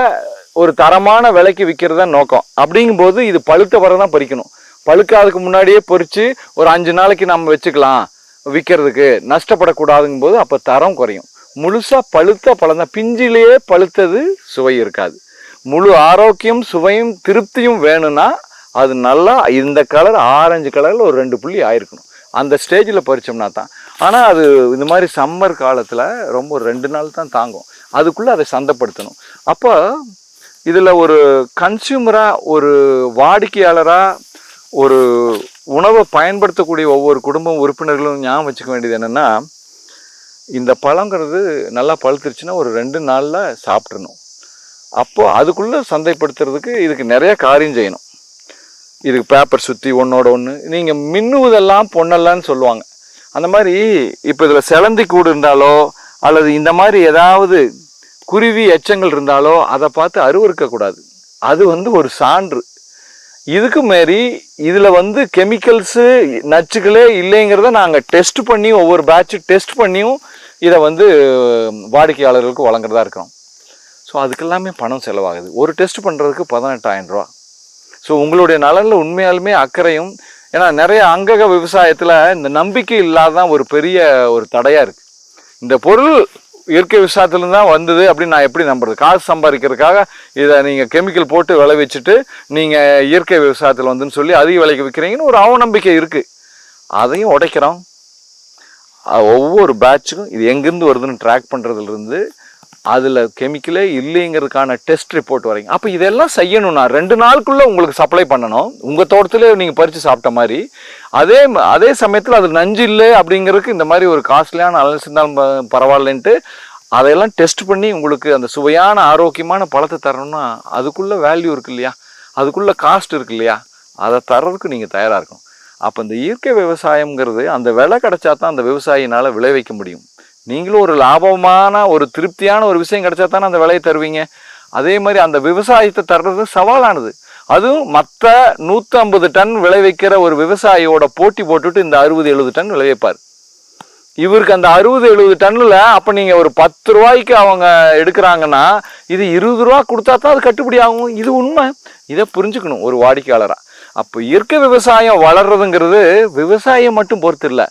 [SPEAKER 1] ஒரு தரமான விலைக்கு விற்கிறது தான் நோக்கம். அப்படிங்கும்போது இது பழுத்த பிறகு தான் பறிக்கணும். பழுக்காதுக்கு முன்னாடியே பொறிச்சு ஒரு 5 நாளைக்கு நம்ம வச்சுக்கலாம் விற்கிறதுக்கு, நஷ்டப்படக்கூடாதுங்கும் போது அப்போ தரம் குறையும். முழுசாக பழுத்த பழம் தான், பிஞ்சிலேயே பழுத்தது சுவை இருக்காது. முழு ஆரோக்கியம் சுவையும் திருப்தியும் வேணும்னா அது நல்லா இந்த கலர் ஆரஞ்சு கலரில் ஒரு 2 புள்ளி ஆயிருக்கணும். அந்த ஸ்டேஜில் பறித்தோம்னா தான். ஆனால் அது இந்த மாதிரி சம்மர் காலத்தில் ரொம்ப ஒரு 2 நாள் தான் தாங்கும். அதுக்குள்ளே அதை சந்தைப்படுத்தணும். அப்போ இதில் ஒரு கன்சியூமராக ஒரு வாடிக்கையாளராக ஒரு உணவை பயன்படுத்தக்கூடிய ஒவ்வொரு குடும்ப உறுப்பினர்களும் ஞாபகம் வச்சுக்க வேண்டியது என்னென்னா, இந்த பழங்கிறது நல்லா பழுத்துருச்சுன்னா ஒரு 2 நாளில் சாப்பிட்றணும். அப்போது அதுக்குள்ளே சந்தைப்படுத்துறதுக்கு இதுக்கு நிறைய காரியம் செய்யணும். இதுக்கு பேப்பர் சுற்றி ஒன்றோட ஒன்று நீங்கள் மின்னுவதெல்லாம் பொண்ணெல்லாம்னு சொல்லுவாங்க. அந்த மாதிரி இப்போ இதில் செலந்தி கூடு இருந்தாலோ அல்லது இந்த மாதிரி ஏதாவது குருவி எச்சங்கள் இருந்தாலோ அதை பார்த்து அருவருக்கக்கூடாது. அது வந்து ஒரு சான்று. இதுக்கு மாரி இதில் கெமிக்கல்ஸு நச்சுக்களே இல்லைங்கிறத நாங்கள் டெஸ்ட் பண்ணி ஒவ்வொரு பேட்சு டெஸ்ட் பண்ணியும் இதை வாடிக்கையாளர்களுக்கு வழங்குறதா இருக்கிறோம். ஸோ அதுக்கெல்லாமே பணம் செலவாகுது. ஒரு டெஸ்ட் பண்ணுறதுக்கு 18,000 ரூபா. ஸோ உங்களுடைய நலனில் உண்மையாலுமே அக்கறையும், ஏன்னா நிறைய அங்கக விவசாயத்தில் இந்த நம்பிக்கை இல்லாதான் ஒரு பெரிய ஒரு தடையாக இருக்குது. இந்த பொருள் இயற்கை விவசாயத்துலேருந்து தான் வந்தது அப்படின்னு நான் எப்படி நம்புறது? காசு சம்பாதிக்கிறதுக்காக இதை நீங்கள் கெமிக்கல் போட்டு விளைவிச்சுட்டு நீங்கள் இயற்கை விவசாயத்தில் வந்துன்னு சொல்லி அதிக விலைக்கு விற்கிறீங்கன்னு ஒரு அவநம்பிக்கை இருக்குது. அதையும் உடைக்கிறோம். ஒவ்வொரு பேட்சுக்கும் இது எங்கேருந்து வருதுன்னு ட்ராக் பண்ணுறதுலேருந்து அதில் கெமிக்கலே இல்லைங்கிறதுக்கான டெஸ்ட் ரிப்போர்ட் வரைங்க. அப்போ இதெல்லாம் செய்யணும்னா 2 நாளுக்குள்ளே உங்களுக்கு சப்ளை பண்ணணும். உங்கள் தோட்டத்திலே நீங்கள் பறித்து சாப்பிட்ட மாதிரி அதே சமயத்தில் அது நஞ்சு இல்லை அப்படிங்கிறதுக்கு இந்த மாதிரி ஒரு காஸ்ட்லியான அலன்ஸ் இருந்தாலும் பரவாயில்லன்ட்டு அதையெல்லாம் டெஸ்ட் பண்ணி உங்களுக்கு அந்த சுவையான ஆரோக்கியமான பழத்தை தரணும்னா அதுக்குள்ளே வேல்யூ இருக்கு இல்லையா, அதுக்குள்ளே காஸ்ட் இருக்கு இல்லையா, அதை தர்றதுக்கு நீங்கள் தயாராக இருக்கணும். அப்போ இந்த இயற்கை விவசாயம்ங்கிறது அந்த விலை கிடைச்சா தான் அந்த விவசாயினால் விளைவிக்க முடியும். நீங்களும் ஒரு லாபமான ஒரு திருப்தியான ஒரு விஷயம் கிடைச்சா தானே அந்த விலையை தருவீங்க. அதே மாதிரி அந்த விவசாயத்தை தர்றது சவாலானது. அதுவும் மற்ற 150 டன் விளைவிக்கிற ஒரு விவசாயியோட போட்டி போட்டுட்டு இந்த 60-70 டன் விளைவிப்பார். இவருக்கு அந்த 60-70 டன்னில் அப்போ நீங்கள் ஒரு 10 ரூபாய்க்கு அவங்க எடுக்கிறாங்கன்னா இது 20 ரூபா கொடுத்தா தான் அது கட்டுப்படி ஆகும். இது உண்மை. இதை புரிஞ்சுக்கணும் ஒரு வாடிக்கையாளராக. அப்போ இயற்கை விவசாயம் வளர்றதுங்கிறது விவசாயம் மட்டும் பொறுத்து இல்லை,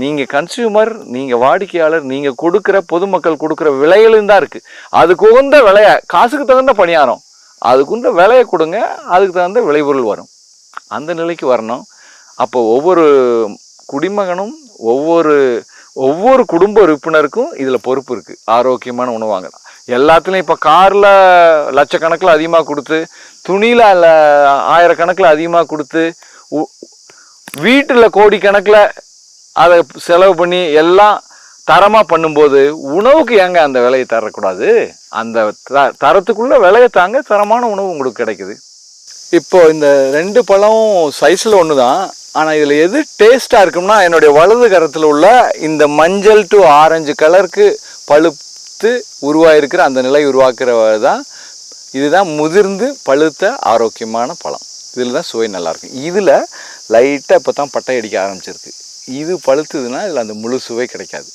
[SPEAKER 1] நீங்கள் கன்சியூமர், நீங்கள் வாடிக்கையாளர், நீங்கள் கொடுக்குற பொதுமக்கள் கொடுக்குற விலையிலும் தான் இருக்குது. அதுக்கு உகந்த விலையை, காசுக்கு தகுந்த பணியாரம், அதுக்குந்த விலையை கொடுங்க, அதுக்கு தகுந்த விளைபொருள் வரும். அந்த நிலைக்கு வரணும். அப்போ ஒவ்வொரு குடிமகனும் ஒவ்வொரு குடும்ப உறுப்பினருக்கும் இதில் பொறுப்பு இருக்குது. ஆரோக்கியமான உணவு வாங்கலாம். எல்லாத்துலேயும் இப்போ காரில் லட்சக்கணக்கில் அதிகமாக கொடுத்து, துணியில் ஆயிரக்கணக்கில் அதிகமாக கொடுத்து, வீட்டில் கோடிக்கணக்கில் அதை செலவு பண்ணி எல்லாம் தரமாக பண்ணும்போது உணவுக்கு ஏங்க அந்த விலையை தரக்கூடாது? அந்த தரத்துக்குள்ள விலையை தாங்க, தரமான உணவு உங்களுக்கு கிடைக்குது. இப்போ இந்த 2 பழம் சைஸில் ஒன்று தான், ஆனால் இதில் எது டேஸ்ட்டாக இருக்கும்னா, என்னுடைய வலது கரத்தில் உள்ள இந்த மஞ்சள் டு ஆரஞ்சு கலருக்கு பழுத்து உருவாயிருக்கிற அந்த நிலை உருவாக்குறது தான். இதுதான் முதிர்ந்து பழுத்த ஆரோக்கியமான பழம். இதில் தான் சுவை நல்லாயிருக்கும். இதில் லைட்டாக இப்போ தான் பட்டை அடிக்க ஆரம்பிச்சிருக்கு. இது பழுத்துதுன்னா இதில் அந்த முழு சுவை கிடைக்காது.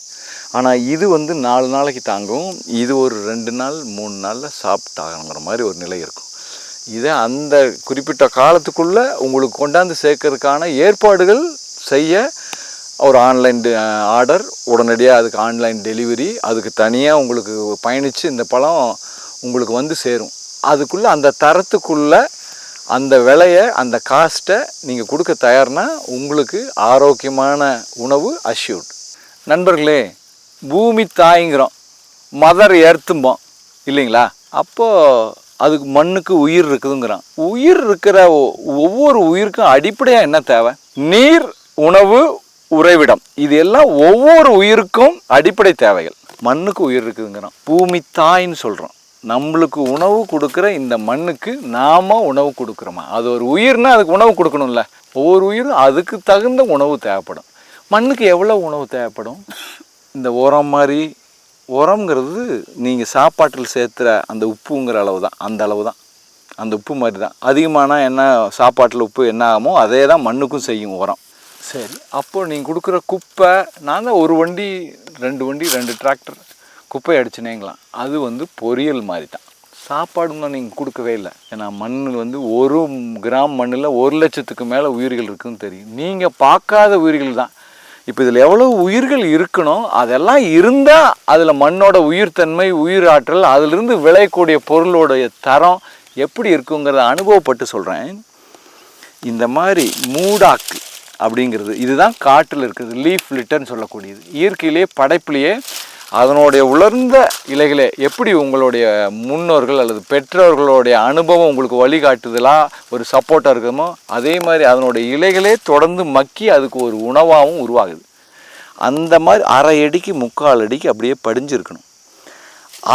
[SPEAKER 1] ஆனால் இது 4 நாளைக்கு தாங்கும். இது ஒரு 2 நாள் 3 நாளில் சாப்பிட்டாங்கிற மாதிரி ஒரு நிலை இருக்கும். இதை அந்த குறிப்பிட்ட காலத்துக்குள்ளே உங்களுக்கு கொண்டாந்து சேர்க்கறதுக்கான ஏற்பாடுகள் செய்ய ஒரு ஆன்லைன் ஆர்டர், உடனடியாக அதுக்கு ஆன்லைன் டெலிவரி, அதுக்கு தனியாக உங்களுக்கு பயணித்து இந்த பழம் உங்களுக்கு வந்து சேரும். அதுக்குள்ளே அந்த தரத்துக்குள்ளே அந்த விலையை, அந்த காஸ்ட்டை நீங்கள் கொடுக்க தயார்னா உங்களுக்கு ஆரோக்கியமான உணவு அஷ்யூர்ட். நண்பர்களே, பூமி தாய்ங்கிறோம், மதர் எர்த்தும்போம் இல்லைங்களா? அப்போது அதுக்கு மண்ணுக்கு உயிர் இருக்குதுங்கிறான். உயிர் இருக்கிற ஒவ்வொரு உயிருக்கும் அடிப்படையாக என்ன தேவை? நீர், உணவு, உறைவிடம். இது எல்லாம் ஒவ்வொரு உயிருக்கும் அடிப்படை தேவைகள். மண்ணுக்கு உயிர் இருக்குதுங்கிறான். பூமி தாயின்னு சொல்கிறோம். நம்மளுக்கு உணவு கொடுக்குற இந்த மண்ணுக்கு நாம் உணவு கொடுக்குறோமா? அது ஒரு உயிர்னா அதுக்கு உணவு கொடுக்கணும்ல. ஒவ்வொரு உயிரும் அதுக்கு தகுந்த உணவு தேவைப்படும். மண்ணுக்கு எவ்வளோ உணவு தேவைப்படும்? இந்த உரம் மாதிரி, உரம்ங்கிறது நீங்கள் சாப்பாட்டில் சேர்த்துற அந்த உப்புங்கிற அளவு தான், அந்த அளவு தான், அந்த உப்பு மாதிரி தான். அதிகமான என்ன சாப்பாட்டில் உப்பு என்ன ஆகுமோ அதே தான் மண்ணுக்கும் செய்யும் உரம். சரி, அப்போது நீங்கள் கொடுக்குற குப்பை, நான் தான் ஒரு வண்டி 2 வண்டி 2 டிராக்டர் குப்பை அடிச்சுனேங்களாம். அது பொரியல் மாதிரி தான். சாப்பாடுன்னா நீங்கள் கொடுக்கவே இல்லை. ஏன்னா மண் 1 கிராம் மண்ணில் 1 லட்சத்துக்கு மேலே உயிர்கள் இருக்குதுன்னு தெரியும். நீங்கள் பார்க்காத உயிர்கள் தான். இப்போ இதில் எவ்வளோ உயிர்கள் இருக்கணும், அதெல்லாம் இருந்தால் அதில் மண்ணோட உயிர்த்தன்மை, உயிர் ஆற்றல், அதிலிருந்து விளையக்கூடிய பொருளோடைய தரம் எப்படி இருக்குங்கிறத அனுபவப்பட்டு சொல்கிறேன். இந்த மாதிரி மூடாக்கு அப்படிங்கிறது இதுதான் காட்டில் இருக்கிறது, லீஃப் லிட்டர்னு சொல்லக்கூடியது. இயற்கையிலேயே படைப்புலேயே அதனுடைய உலர்ந்த இலைகளே எப்படி உங்களுடைய முன்னோர்கள் அல்லது பெற்றோர்களுடைய அனுபவம் உங்களுக்கு வழிகாட்டுதலாக ஒரு சப்போர்ட்டாக இருக்குமோ, அதே மாதிரி அதனுடைய இலைகளே தொடர்ந்து மக்கி அதுக்கு ஒரு உணவாகவும் உருவாகுது. அந்த மாதிரி 1/2 அடிக்கு 3/4 அடிக்கு அப்படியே படிஞ்சிருக்கணும்.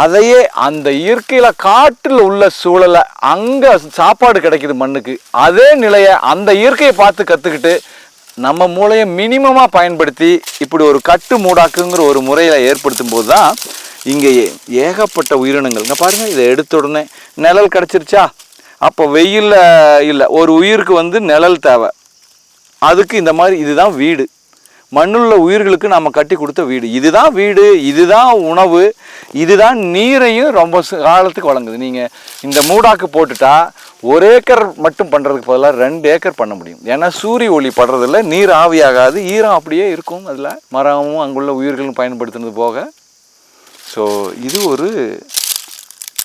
[SPEAKER 1] அதையே அந்த இயற்கையில் காட்டில் உள்ள சூழலை, அங்கே சாப்பாடு கிடைக்கிது மண்ணுக்கு, அதே நிலையை அந்த இயற்கையை பார்த்து கற்றுக்கிட்டு நம்ம மூளையை மினிமமாக பயன்படுத்தி இப்படி ஒரு கட்டு மூடாக்குங்கிற ஒரு முறையில் ஏற்படுத்தும் போது தான் இங்கே ஏகப்பட்ட உயிரினங்கள். இங்கே பாருங்கள், இதை எடுத்த உடனே நிழல் கிடச்சிருச்சா? அப்போ வெயிலில் இல்லை, ஒரு உயிருக்கு நிழல் தேவை. அதுக்கு இந்த மாதிரி இதுதான் வீடு. மண்ணுள்ள உயிர்களுக்கு நம்ம கட்டி கொடுத்த வீடு. இதுதான் வீடு, இதுதான் உணவு, இதுதான் நீரையும் ரொம்ப காலத்துக்கு வழங்குது. நீங்கள் இந்த மூடாக்கு போட்டுட்டா 1 ஏக்கர் மட்டும் பண்ணுறதுக்கு பதிலாக 2 ஏக்கர் பண்ண முடியும். ஏன்னா சூரிய ஒளி படுறதில்ல, நீர் ஆவியாகாது, ஈரம் அப்படியே இருக்கும். அதில் மரமும் அங்குள்ள உயிர்களும் பயன்படுத்துனது போக. ஸோ இது ஒரு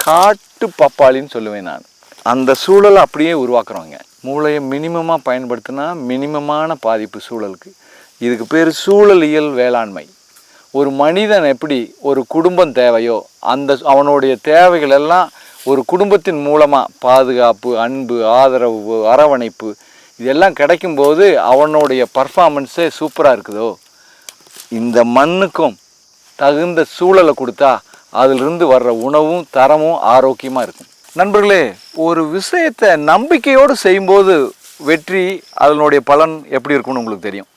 [SPEAKER 1] காட்டு பப்பாளின்னு சொல்லுவேன் நான். அந்த சூழலை அப்படியே உருவாக்குறவங்க. மூளையை மினிமமாக பயன்படுத்தினா மினிமமான பாதிப்பு சூழலுக்கு. இதுக்கு பேர் சூழலியல் வேளாண்மை. ஒரு மனிதன் எப்படி ஒரு குடும்பம் தேவையோ அந்த அவனுடைய தேவைகள் எல்லாம் ஒரு குடும்பத்தின் மூலமாக பாதுகாப்பு, அன்பு, ஆதரவு, அரவணைப்பு இதெல்லாம் கிடைக்கும்போது அவனுடைய பர்ஃபார்மன்ஸே சூப்பராக இருக்குதோ, இந்த மண்ணுக்கும் தகுந்த சூழலை கொடுத்தா அதிலிருந்து வர்ற உணவும் தரமும் ஆரோக்கியமாக இருக்கும். நண்பர்களே, ஒரு விஷயத்தை நம்பிக்கையோடு செய்யும்போது வெற்றி, அதனுடைய பலன் எப்படி இருக்கும்னு உங்களுக்கு தெரியும்.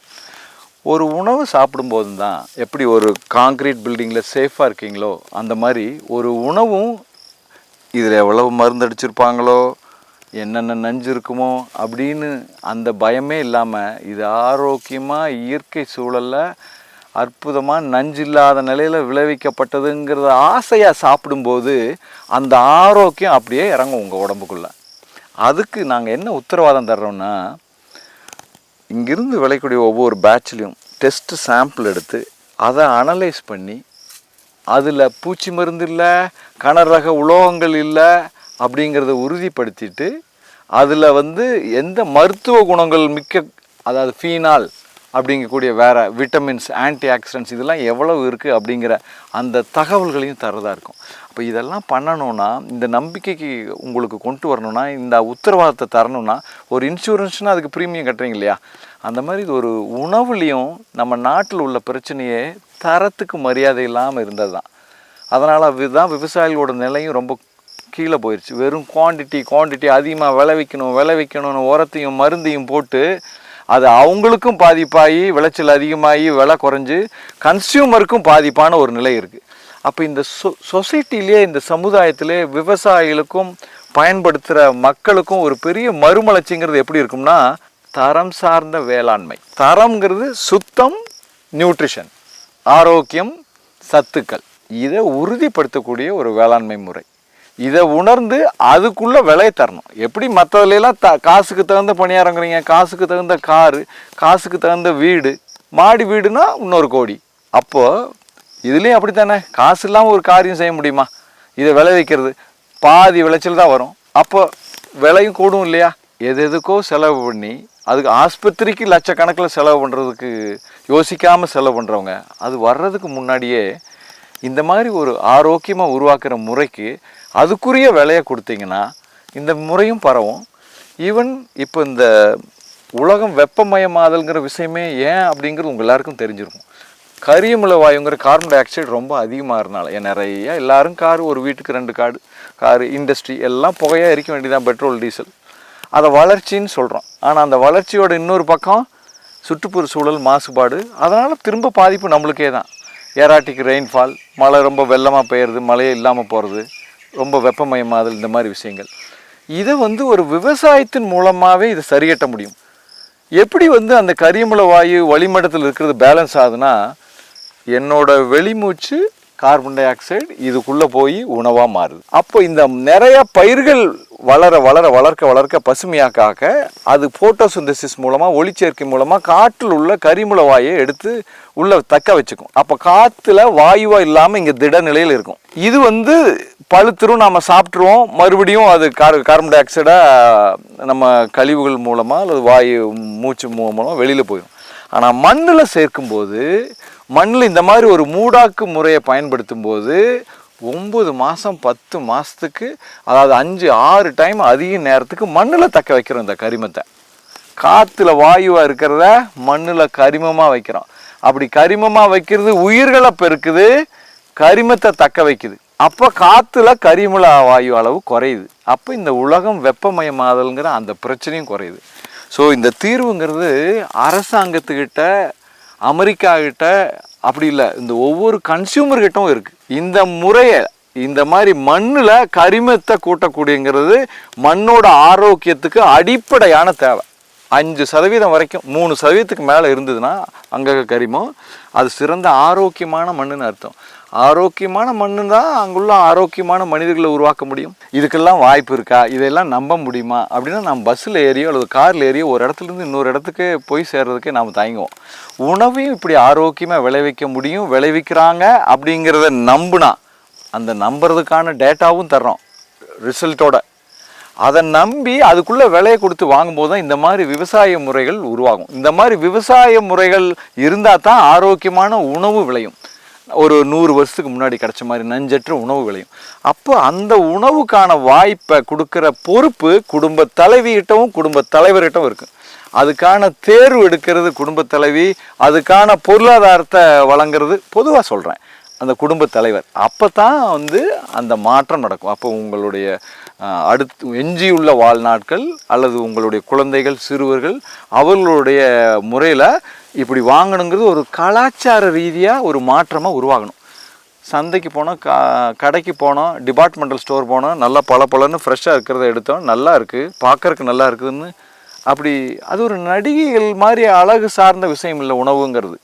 [SPEAKER 1] ஒரு உணவு சாப்பிடும்போது தான் எப்படி ஒரு காங்க்ரீட் பில்டிங்கில் சேஃபாக இருக்கீங்களோ அந்த மாதிரி ஒரு உணவும் இதில் எவ்வளவு மருந்து அடிச்சிருப்பாங்களோ, என்னென்ன நஞ்சு இருக்குமோ அப்படின்னு அந்த பயமே இல்லாமல் இது ஆரோக்கியமாக இயற்கை சூழலில் அற்புதமாக நஞ்சு இல்லாத நிலையில் விளைவிக்கப்பட்டதுங்கிறத ஆசையாக சாப்பிடும்போது அந்த ஆரோக்கியம் அப்படியே இறங்கும் உங்கள் உடம்புக்குள்ளே. அதுக்கு நாங்கள் என்ன உத்தரவாதம் தர்றோம்னா, இங்கிருந்து விளையக்கூடிய ஒவ்வொரு பேட்ச்லேயும் டெஸ்ட்டு சாம்பிள் எடுத்து அதை அனலைஸ் பண்ணி அதில் பூச்சி மருந்து இல்லை, கனரக உலோகங்கள் இல்லை அப்படிங்கிறத உறுதிப்படுத்திட்டு அதில் எந்த மருத்துவ குணங்கள் மிக்க, அதாவது ஃபீனால் அப்படிங்கக்கூடிய வேறு விட்டமின்ஸ், ஆன்டி ஆக்சிடென்ட்ஸ் இதெல்லாம் எவ்வளவு இருக்குது அப்படிங்கிற அந்த தகவல்களையும் தரதா இருக்கும். அப்போ இதெல்லாம் பண்ணணுன்னா, இந்த நம்பிக்கைக்கு உங்களுக்கு கொண்டு வரணும்னா, இந்த உத்தரவாதத்தை தரணும்னா, ஒரு இன்சூரன்ஸ்னால் அதுக்கு ப்ரீமியம் கட்டுறீங்க இல்லையா, அந்த மாதிரி இது ஒரு உணவுலேயும் நம்ம நாட்டில் உள்ள பிரச்சனையே தரத்துக்கு மரியாதை இல்லாமல் இருந்தது தான். அதனால் அதுதான் விவசாயிகளோட நிலையும் ரொம்ப கீழே போயிடுச்சு. வெறும் குவான்டிட்டி அதிகமாக விளைவிக்கணும்னு உரத்தையும் மருந்தையும் போட்டு அது அவங்களுக்கும் பாதிப்பாகி விளைச்சல் அதிகமாகி விலை குறைஞ்சு கன்சியூமருக்கும் பாதிப்பான ஒரு நிலை இருக்குது. அப்போ இந்த சொசைட்டிலே, இந்த சமுதாயத்திலே விவசாயிகளுக்கும் பயன்படுத்துகிற மக்களுக்கும் ஒரு பெரிய மறுமலர்ச்சிங்கிறது எப்படி இருக்கும்னா, தரம் சார்ந்த வேளாண்மை. தரம்ங்கிறது சுத்தம், நியூட்ரிஷன், ஆரோக்கியம், சத்துக்கள், இதை உறுதிப்படுத்தக்கூடிய ஒரு வேளாண்மை முறை. இதை உணர்ந்து அதுக்குள்ளே விலையை தரணும். எப்படி மற்றதுலாம் காசுக்கு தகுந்த பணியாரங்கிறீங்க, காசுக்கு தகுந்த காரு, காசுக்கு தகுந்த வீடு, மாடி வீடுனா இன்னொரு கோடி. அப்போது இதுலேயும் அப்படி தானே, காசு இல்லாமல் ஒரு காரியம் செய்ய முடியுமா? இதை விளைவிக்கிறது பாதி விளைச்சல் தான் வரும். அப்போ விலையும் கூடும் இல்லையா? எதுக்கோ செலவு பண்ணி, அதுக்கு ஆஸ்பத்திரிக்கு லட்சக்கணக்கில் செலவு பண்ணுறதுக்கு யோசிக்காமல் செலவு பண்ணுறவங்க, அது வர்றதுக்கு முன்னாடியே இந்த மாதிரி ஒரு ஆரோக்கியமாக உருவாக்குற முறைக்கு அதுக்குரிய விலையை கொடுத்தீங்கன்னா இந்த முறையும் பரவும். ஈவன் இப்போ இந்த உலகம் வெப்பமயமாதல்ங்கிற விஷயமே ஏன் அப்படிங்கிறது உங்கள் எல்லாருக்கும் தெரிஞ்சிருக்கும். கரியமில வாயுங்கிற கார்பன் டை ஆக்சைடு ரொம்ப அதிகமாகறதுனால நிறைய எல்லாரும் காரு, ஒரு வீட்டுக்கு 2 காரு, இண்டஸ்ட்ரி எல்லாம் புகையாக எரிக்க வேண்டியதான், பெட்ரோல் டீசல். அதை வளர்ச்சின்னு சொல்கிறோம். ஆனால் அந்த வளர்ச்சியோட இன்னொரு பக்கம் சுற்றுப்புற சூழல் மாசுபாடு. அதனால் திரும்ப பாதிப்பு நம்மளுக்கே தான். ஏராட்டிக் ரெயின்ஃபால், மழை ரொம்ப வெள்ளமாக பெய்யுறது, மழையே இல்லாமல் போகிறது, ரொம்ப வெப்பமயமாதல், இந்த மாதிரி விஷயங்கள். இதை ஒரு விவசாயத்தின் மூலமாகவே இதை சரிகட்ட முடியும். எப்படி அந்த கரியமில வாயு வளிமண்டலத்தில் இருக்கிறது பேலன்ஸ் ஆகுதுன்னா, என்னோட வெளிமூச்சு கார்பன் டை ஆக்சைடு இதுக்குள்ளே போய் உணவாக மாறுது. அப்போ இந்த நிறைய பயிர்கள் வளர்க்க பசுமையாக்க அது போட்டோசிந்தசிஸ் மூலமாக, ஒளிச்சேர்க்கை மூலமாக காற்றில் உள்ள கரிமுல வாயை எடுத்து உள்ள தக்க வச்சுக்கும். அப்போ காற்றுல வாயுவாக இல்லாமல் இங்கே திட நிலையில் இருக்கும். இது பழுத்துரும், நாம் சாப்பிட்ருவோம், மறுபடியும் அது கார்பன் டை ஆக்சைடாக நம்ம கழிவுகள் மூலமாக அல்லது வாயு மூச்சு மூலமாக வெளியில் போயிடும். ஆனால் மண்ணில் சேர்க்கும்போது, மண்ணில் இந்த மாதிரி ஒரு மூடாக்கு முறையை பயன்படுத்தும் போது 9 மாதம் 10 மாதத்துக்கு, அதாவது 5-6 டைம் அதிக நேரத்துக்கு மண்ணில் தக்க வைக்கிறோம். இந்த கரிமத்தை காற்றுல வாயுவாக இருக்கிறத மண்ணில் கரிமமாக வைக்கிறோம். அப்படி கரிமமாக வைக்கிறது உயிர்களை பெருக்குது, கரிமத்தை தக்க வைக்குது. அப்போ காற்றுல கரிமல வாயு அளவு குறையுது. அப்போ இந்த உலகம் வெப்பமயமாதல்ங்கிற அந்த பிரச்சனையும் குறையுது. ஸோ இந்த தீர்வுங்கிறது அரசாங்கத்துக்கிட்ட, அமெரிக்கா கிட்ட அப்படி இல்லை, இந்த ஒவ்வொரு கன்சியூமர்கிட்டும் இருக்குது. இந்த முறையை, இந்த மாதிரி மண்ணில் கரிமத்தை கூட்டக்கூடியங்கிறது மண்ணோட ஆரோக்கியத்துக்கு அடிப்படையான தேவை. 5% வரைக்கும், 3% மேலே இருந்ததுன்னா அங்கே கரிமம், அது சிறந்த ஆரோக்கியமான மண்ணுன்னு அர்த்தம். ஆரோக்கியமான மண்ணு தான் அங்குள்ள ஆரோக்கியமான மனிதர்களை உருவாக்க முடியும். இதுக்கெல்லாம் வாய்ப்பு இருக்கா, இதெல்லாம் நம்ப முடியுமா அப்படின்னா, நம்ம பஸ்ஸில் ஏறியோ அல்லது காரில் ஏறியோ ஒரு இடத்துலேருந்து இன்னொரு இடத்துக்கு போய் சேர்றதுக்கே நாம் தயங்குவோம். உணவையும் இப்படி ஆரோக்கியமாக விளைவிக்க முடியும், விளைவிக்கிறாங்க அப்படிங்கிறத நம்புனா, அந்த நம்புறதுக்கான டேட்டாவும் தர்றோம் ரிசல்ட்டோட. அதை நம்பி அதுக்குள்ளே விலையை கொடுத்து வாங்கும்போது தான் இந்த மாதிரி விவசாய முறைகள் உருவாகும். இந்த மாதிரி விவசாய முறைகள் இருந்தால் தான் ஆரோக்கியமான உணவு விளையும். ஒரு 100 வருஷத்துக்கு முன்னாடி கிடச்ச மாதிரி நஞ்சற்ற உணவு விளையும். அப்போ அந்த உணவுக்கான வாய்ப்பை கொடுக்குற பொறுப்பு குடும்ப தலைவிகிட்டவும் குடும்ப தலைவர்கிட்டவும் இருக்குது. அதுக்கான தேர்வு எடுக்கிறது குடும்ப தலைவி, அதுக்கான பொருளாதாரத்தை வழங்குறது பொதுவாக சொல்கிறேன் அந்த குடும்ப தலைவர். அப்போ தான் அந்த மாற்றம் நடக்கும். அப்போ உங்களுடைய அடுத்து எஞ்சியுள்ள வாழ்நாட்கள் அல்லது உங்களுடைய குழந்தைகள், சிறுவர்கள் அவர்களுடைய முறையில் இப்படி வாங்கணுங்கிறது ஒரு கலாச்சார ரீதியாக ஒரு மாற்றமாக உருவாகணும். சந்தைக்கு போனோம், கடைக்கு போனோம், டிபார்ட்மெண்டல் ஸ்டோர் போனோம், நல்லா பளபளன்னு ஃப்ரெஷ்ஷாக இருக்கிறத எடுத்தோம், நல்லா இருக்குது, பார்க்குறக்கு நல்லா இருக்குதுன்னு, அப்படி அது ஒரு நடிகைகள் மாதிரி அழகு சார்ந்த விஷயம் இல்லை உணவுங்கிறது.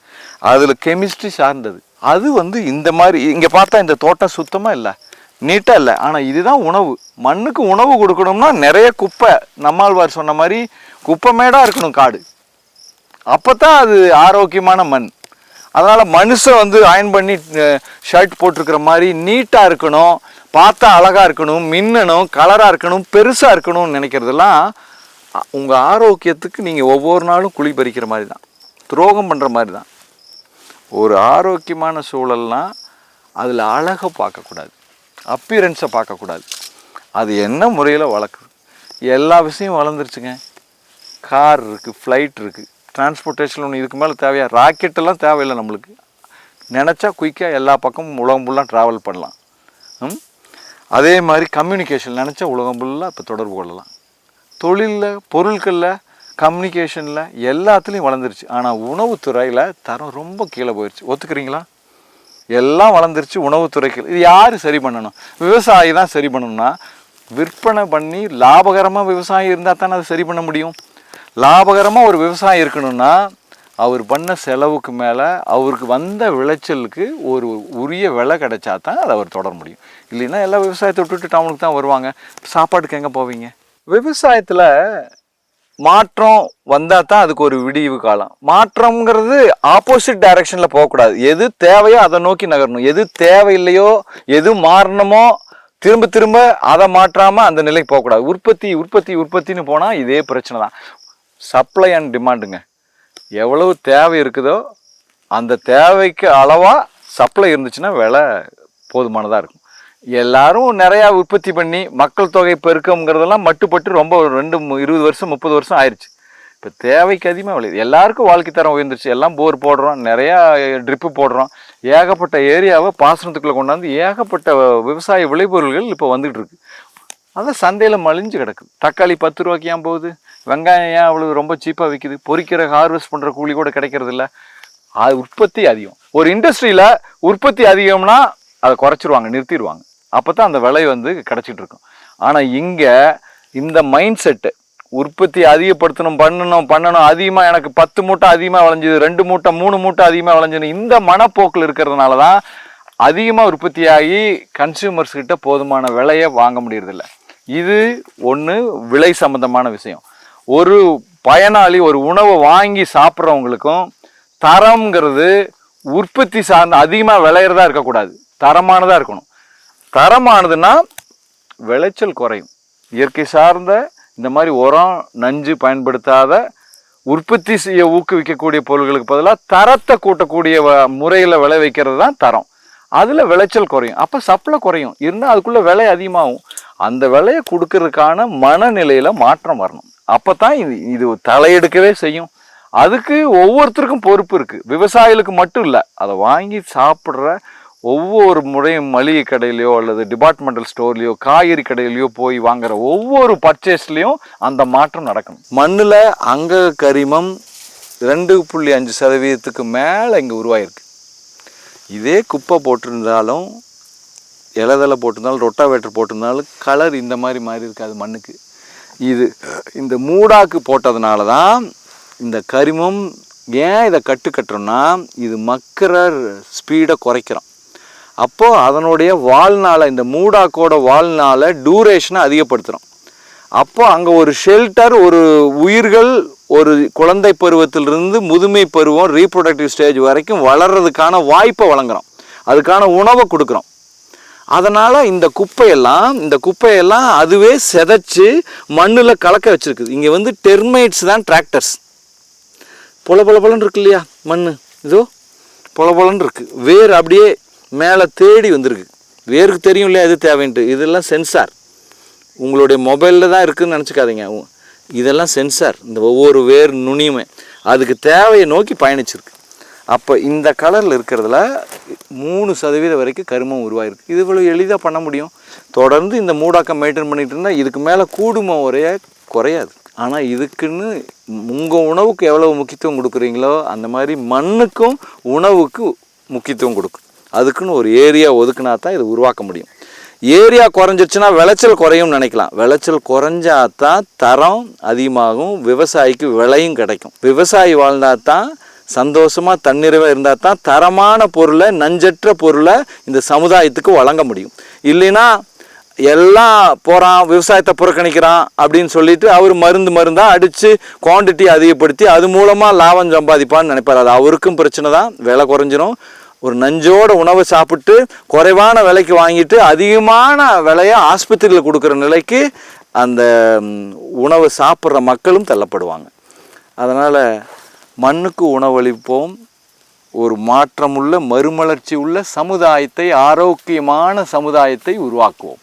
[SPEAKER 1] அதில் கெமிஸ்ட்ரி சார்ந்தது. அது இந்த மாதிரி இங்கே பார்த்தா இந்த தோட்டம் சுத்தமாக இல்லை, நீட்டாக இல்லை. ஆனால் இதுதான் உணவு. மண்ணுக்கு உணவு கொடுக்கணும்னா நிறைய குப்பை, நம்மாழ்வார் சொன்ன மாதிரி குப்பை மேடாக இருக்கணும் காடு. அப்போ தான் அது ஆரோக்கியமான மண். அதனால் மனுஷன் வந்து அயன் பண்ணி ஷர்ட் போட்டிருக்கிற மாதிரி நீட்டாக இருக்கணும், பார்த்தா அழகாக இருக்கணும், மின்னணும், கலராக இருக்கணும், பெருசாக இருக்கணும்னு நினைக்கிறதெல்லாம் உங்கள் ஆரோக்கியத்துக்கு நீங்கள் ஒவ்வொரு நாளும் குழி பறிக்கிற மாதிரி தான், துரோகம் பண்ணுற மாதிரி தான். ஒரு ஆரோக்கியமான சூழல்னால் அதில் அழகை பார்க்கக்கூடாது, அப்பியரன்ஸை பார்க்கக்கூடாது. அது என்ன முறையில் வளர்க்குது. எல்லா விஷயமும் வளர்ந்துருச்சுங்க. கார் இருக்குது, ஃப்ளைட் இருக்குது, டிரான்ஸ்போர்ட்டேஷன் ஒன்று இதுக்கு மேலே தேவையா? ராக்கெட்டெல்லாம் தேவையில்லை நம்மளுக்கு. நினச்சா குயிக்காக எல்லா பக்கமும் உலகம் ஃபுல்லாக ட்ராவல் பண்ணலாம். அதே மாதிரி கம்யூனிகேஷன் நினச்சா உலகம் ஃபுல்லாக இப்போ தொடர்பு கொள்ளலாம். தொழிலில், பொருட்களில், கம்யூனிகேஷனில் எல்லாத்துலேயும் வளர்ந்துருச்சு. ஆனால் உணவுத்துறையில் தரம் ரொம்ப கீழே போயிடுச்சு. ஒத்துக்கிறீங்களா? எல்லாம் வளர்ந்துருச்சு உணவுத்துறைக்கு. இது யார் சரி பண்ணணும்? விவசாயி தான் சரி பண்ணணும்னா விற்பனை பண்ணி லாபகரமாக விவசாயம் இருந்தால் தானே அதை சரி பண்ண முடியும். லாபகரமாக ஒரு விவசாயம் இருக்கணும்னா அவர் பண்ண செலவுக்கு மேலே அவருக்கு வந்த விளைச்சலுக்கு ஒரு உரிய விலை கிடைச்சா தான் அதை அவர் தொடர முடியும். இல்லைன்னா எல்லா விவசாயத்தை விட்டுட்டு டவுனுக்கு தான் வருவாங்க. சாப்பாட்டுக்கு எங்கே போவீங்க? விவசாயத்தில் மாற்றம் வந்தால் தான் அதுக்கு ஒரு விடிவு காலம். மாற்றம்ங்கிறது ஆப்போசிட் டைரக்ஷனில் போகக்கூடாது. எது தேவையோ அதை நோக்கி நகரணும். எது தேவையில்லையோ, எது மாறணுமோ திரும்ப திரும்ப அதை மாற்றாமல் அந்த நிலைக்கு போகக்கூடாது. உற்பத்தி உற்பத்தி உற்பத்தின்னு போனால் இதே பிரச்சனை தான். சப்ளை அண்ட் டிமாண்டுங்க. எவ்வளவு தேவை இருக்குதோ அந்த தேவைக்கு அளவாக சப்ளை இருந்துச்சுன்னா விலை போதுமானதாக இருக்கும். எல்லாரும் நிறையா உற்பத்தி பண்ணி மக்கள் தொகை பெருக்கம்ங்கிறதெல்லாம் மட்டுப்பட்டு ரொம்ப 20 வருஷம் 30 வருஷம் ஆயிடுச்சு. இப்போ தேவைக்கு அதிகமாக விளையுது. எல்லாருக்கும் வாழ்க்கை தரம் உயர்ந்துருச்சு. எல்லாம் போர் போடுறோம், நிறையா ட்ரிப்பு போடுறோம், ஏகப்பட்ட ஏரியாவை பாசனத்துக்குள்ளே கொண்டாந்து ஏகப்பட்ட விவசாய விளைபொருள்கள் இப்போ வந்துகிட்டு இருக்கு. அதான் சந்தையில் மலிஞ்சு கிடக்குது. தக்காளி 10 ரூபாய்க்கு ஏன் போகுது? வெங்காயம் ஏன் அவ்வளோ ரொம்ப சீப்பாக விற்கிது? பொறிக்கிற ஹார்வெஸ்ட் பண்ணுற கூலி கூட கிடைக்கிறது இல்லை. அது உற்பத்தி அதிகம். ஒரு இண்டஸ்ட்ரியில் உற்பத்தி அதிகம்னா அதை குறைச்சிருவாங்க, நிறுத்திடுவாங்க. அப்போ தான் அந்த விலை வந்து கிடச்சிட்டு இருக்கும். ஆனால் இங்கே இந்த மைண்ட் செட்டு உற்பத்தி அதிகப்படுத்தணும், பண்ணணும் அதிகமாக, எனக்கு 10 மூட்டை அதிகமாக விளைஞ்சிது, 2 மூட்டை 3 மூட்டை அதிகமாக விளைஞ்சுன்னு இந்த மனப்போக்கில் இருக்கிறதுனால தான் அதிகமாக உற்பத்தியாகி கன்சியூமர்ஸ்கிட்ட போதுமான விலையை வாங்க முடியறதில்ல. இது ஒன்று விலை சம்மந்தமான விஷயம். ஒரு பயனாளி ஒரு உணவை வாங்கி சாப்பிட்றவங்களுக்கும் தரம்ங்கிறது உற்பத்தி சார்ந்த அதிகமாக விளையிறதா இருக்கக்கூடாது, தரமானதாக இருக்கணும். தரமானதுன்னா விளைச்சல் குறையும். இயற்கை சார்ந்த இந்த மாதிரி உரம் நஞ்சு பயன்படுத்தாத உற்பத்தி செய்ய ஊக்குவிக்கக்கூடிய பொருட்களுக்கு பதிலாக தரத்தை கூட்டக்கூடிய முறையில் விளைவிக்கிறது தான் தரம். அதில் விளைச்சல் குறையும். அப்போ சப்ளை குறையும். இருந்தால் அதுக்குள்ளே விலை அதிகமாகும். அந்த விலையை கொடுக்கறதுக்கான மனநிலையில் மாற்றம் வரணும். அப்போ தான் இது தலையெடுக்கவே செய்யும். அதுக்கு ஒவ்வொருத்தருக்கும் பொறுப்பு இருக்குது. விவசாயிகளுக்கு மட்டும் இல்லை, அதை வாங்கி சாப்பிட்ற ஒவ்வொரு முறையும் மளிகை கடையிலையோ அல்லது டிபார்ட்மெண்டல் ஸ்டோர்லேயோ காய்கறி கடையிலையோ போய் வாங்குற ஒவ்வொரு பர்ச்சேஸ்லேயும் அந்த மாற்றம் நடக்கணும். மண்ணில் அங்க கரிமம் 2.5% மேலே இங்கே உருவாயிருக்கு. இதே குப்பை போட்டிருந்தாலும், இலதலை போட்டிருந்தாலும், ரொட்டாவேட்டர் போட்டிருந்தாலும் கலர் இந்த மாதிரி மாறி இருக்காது மண்ணுக்கு. இந்த மூடாக்கு போட்டதுனால தான் இந்த கரிமம். ஏன் இதை கட்டுறோம்னா இது மக்கிற ஸ்பீடை குறைக்கிறோம். அப்போது அதனுடைய வாழ்நாளை, இந்த மூடாக்கோட வாழ்நாளை டியூரேஷனை அதிகப்படுத்துகிறோம். அப்போ அங்கே ஒரு ஷெல்டர், ஒரு உயிர்கள் ஒரு குழந்தை பருவத்திலிருந்து முதுமை பருவம் ரீப்ரொடக்டிவ் ஸ்டேஜ் வரைக்கும் வளர்கிறதுக்கான வாய்ப்பை வழங்குகிறோம், அதுக்கான உணவை கொடுக்குறோம். அதனால் இந்த குப்பையெல்லாம் அதுவே செதைச்சு மண்ணில் கலக்க வச்சுருக்குது. இங்கே வந்து டெர்மைட்ஸ் தான் டிராக்டர்ஸ். பொலன்னு இருக்கு இல்லையா மண், இதோ பொலன்னு இருக்குது. வேர் அப்படியே மேலே தேடி வந்திருக்கு. வேருக்கு தெரியும் இல்லையா எது தேவைன்ட்டு. இதெல்லாம் சென்சார். உங்களுடைய மொபைலில் தான் இருக்குதுன்னு நினச்சிக்காதீங்க. இதெல்லாம் சென்சார். இந்த ஒவ்வொரு வேர் நுனியுமே அதுக்கு தேவையை நோக்கி பயணிச்சிருக்கு. அப்போ இந்த கலரில் இருக்கிறதுல 3% வரைக்கும் கருமம் உருவாயிருக்கு. இது இவ்வளோ எளிதாக பண்ண முடியும். தொடர்ந்து இந்த மூடாக்கம் மெயின்டைன் பண்ணிகிட்டு இருந்தால் இதுக்கு மேலே கூடுமோ ஒரே குறையாது. ஆனால் இதுக்குன்னு உங்கள் உணவுக்கு எவ்வளோ முக்கியத்துவம் கொடுக்குறீங்களோ அந்த மாதிரி மண்ணுக்கும் உணவுக்கு முக்கியத்துவம் கொடுக்கும். அதுக்குன்னு ஒரு ஏரியா ஒதுக்குனா தான் இது உருவாக்க முடியும். ஏரியா குறைஞ்சிருச்சுன்னா விளைச்சல் குறையும்னு நினைக்கலாம். விளைச்சல் குறைஞ்சா தான் தரம் அதிகமாகும், விவசாயிக்கு விலையும் கிடைக்கும். விவசாயி வாழ்ந்தா தான்
[SPEAKER 2] சந்தோஷமாக தன்னிறைவாக இருந்தால் தான் தரமான பொருளை, நஞ்சற்ற பொருளை இந்த சமுதாயத்துக்கு வழங்க முடியும். இல்லைன்னா எல்லாம் போகிறான், விவசாயத்தை புறக்கணிக்கிறான் அப்படின்னு சொல்லிட்டு அவர் மருந்தாக அடித்து குவான்டிட்டி அதிகப்படுத்தி அது மூலமாக லாபம் சம்பாதிப்பான்னு நினைப்பார். அது அவருக்கும் பிரச்சனை தான், விலை குறைஞ்சிரும். ஒரு நஞ்சோட உணவை சாப்பிட்டு குறைவான விலைக்கு வாங்கிட்டு அதிகமான விலையை ஆஸ்பத்திரியில் கொடுக்குற நிலைக்கு அந்த உணவை சாப்பிட்ற மக்களும் தள்ளப்படுவாங்க. அதனால் மண்ணுக்கு உணவளிப்போம், ஒரு மாற்றமுள்ள மறுமலர்ச்சி உள்ள சமுதாயத்தை, ஆரோக்கியமான சமுதாயத்தை உருவாக்குவோம்.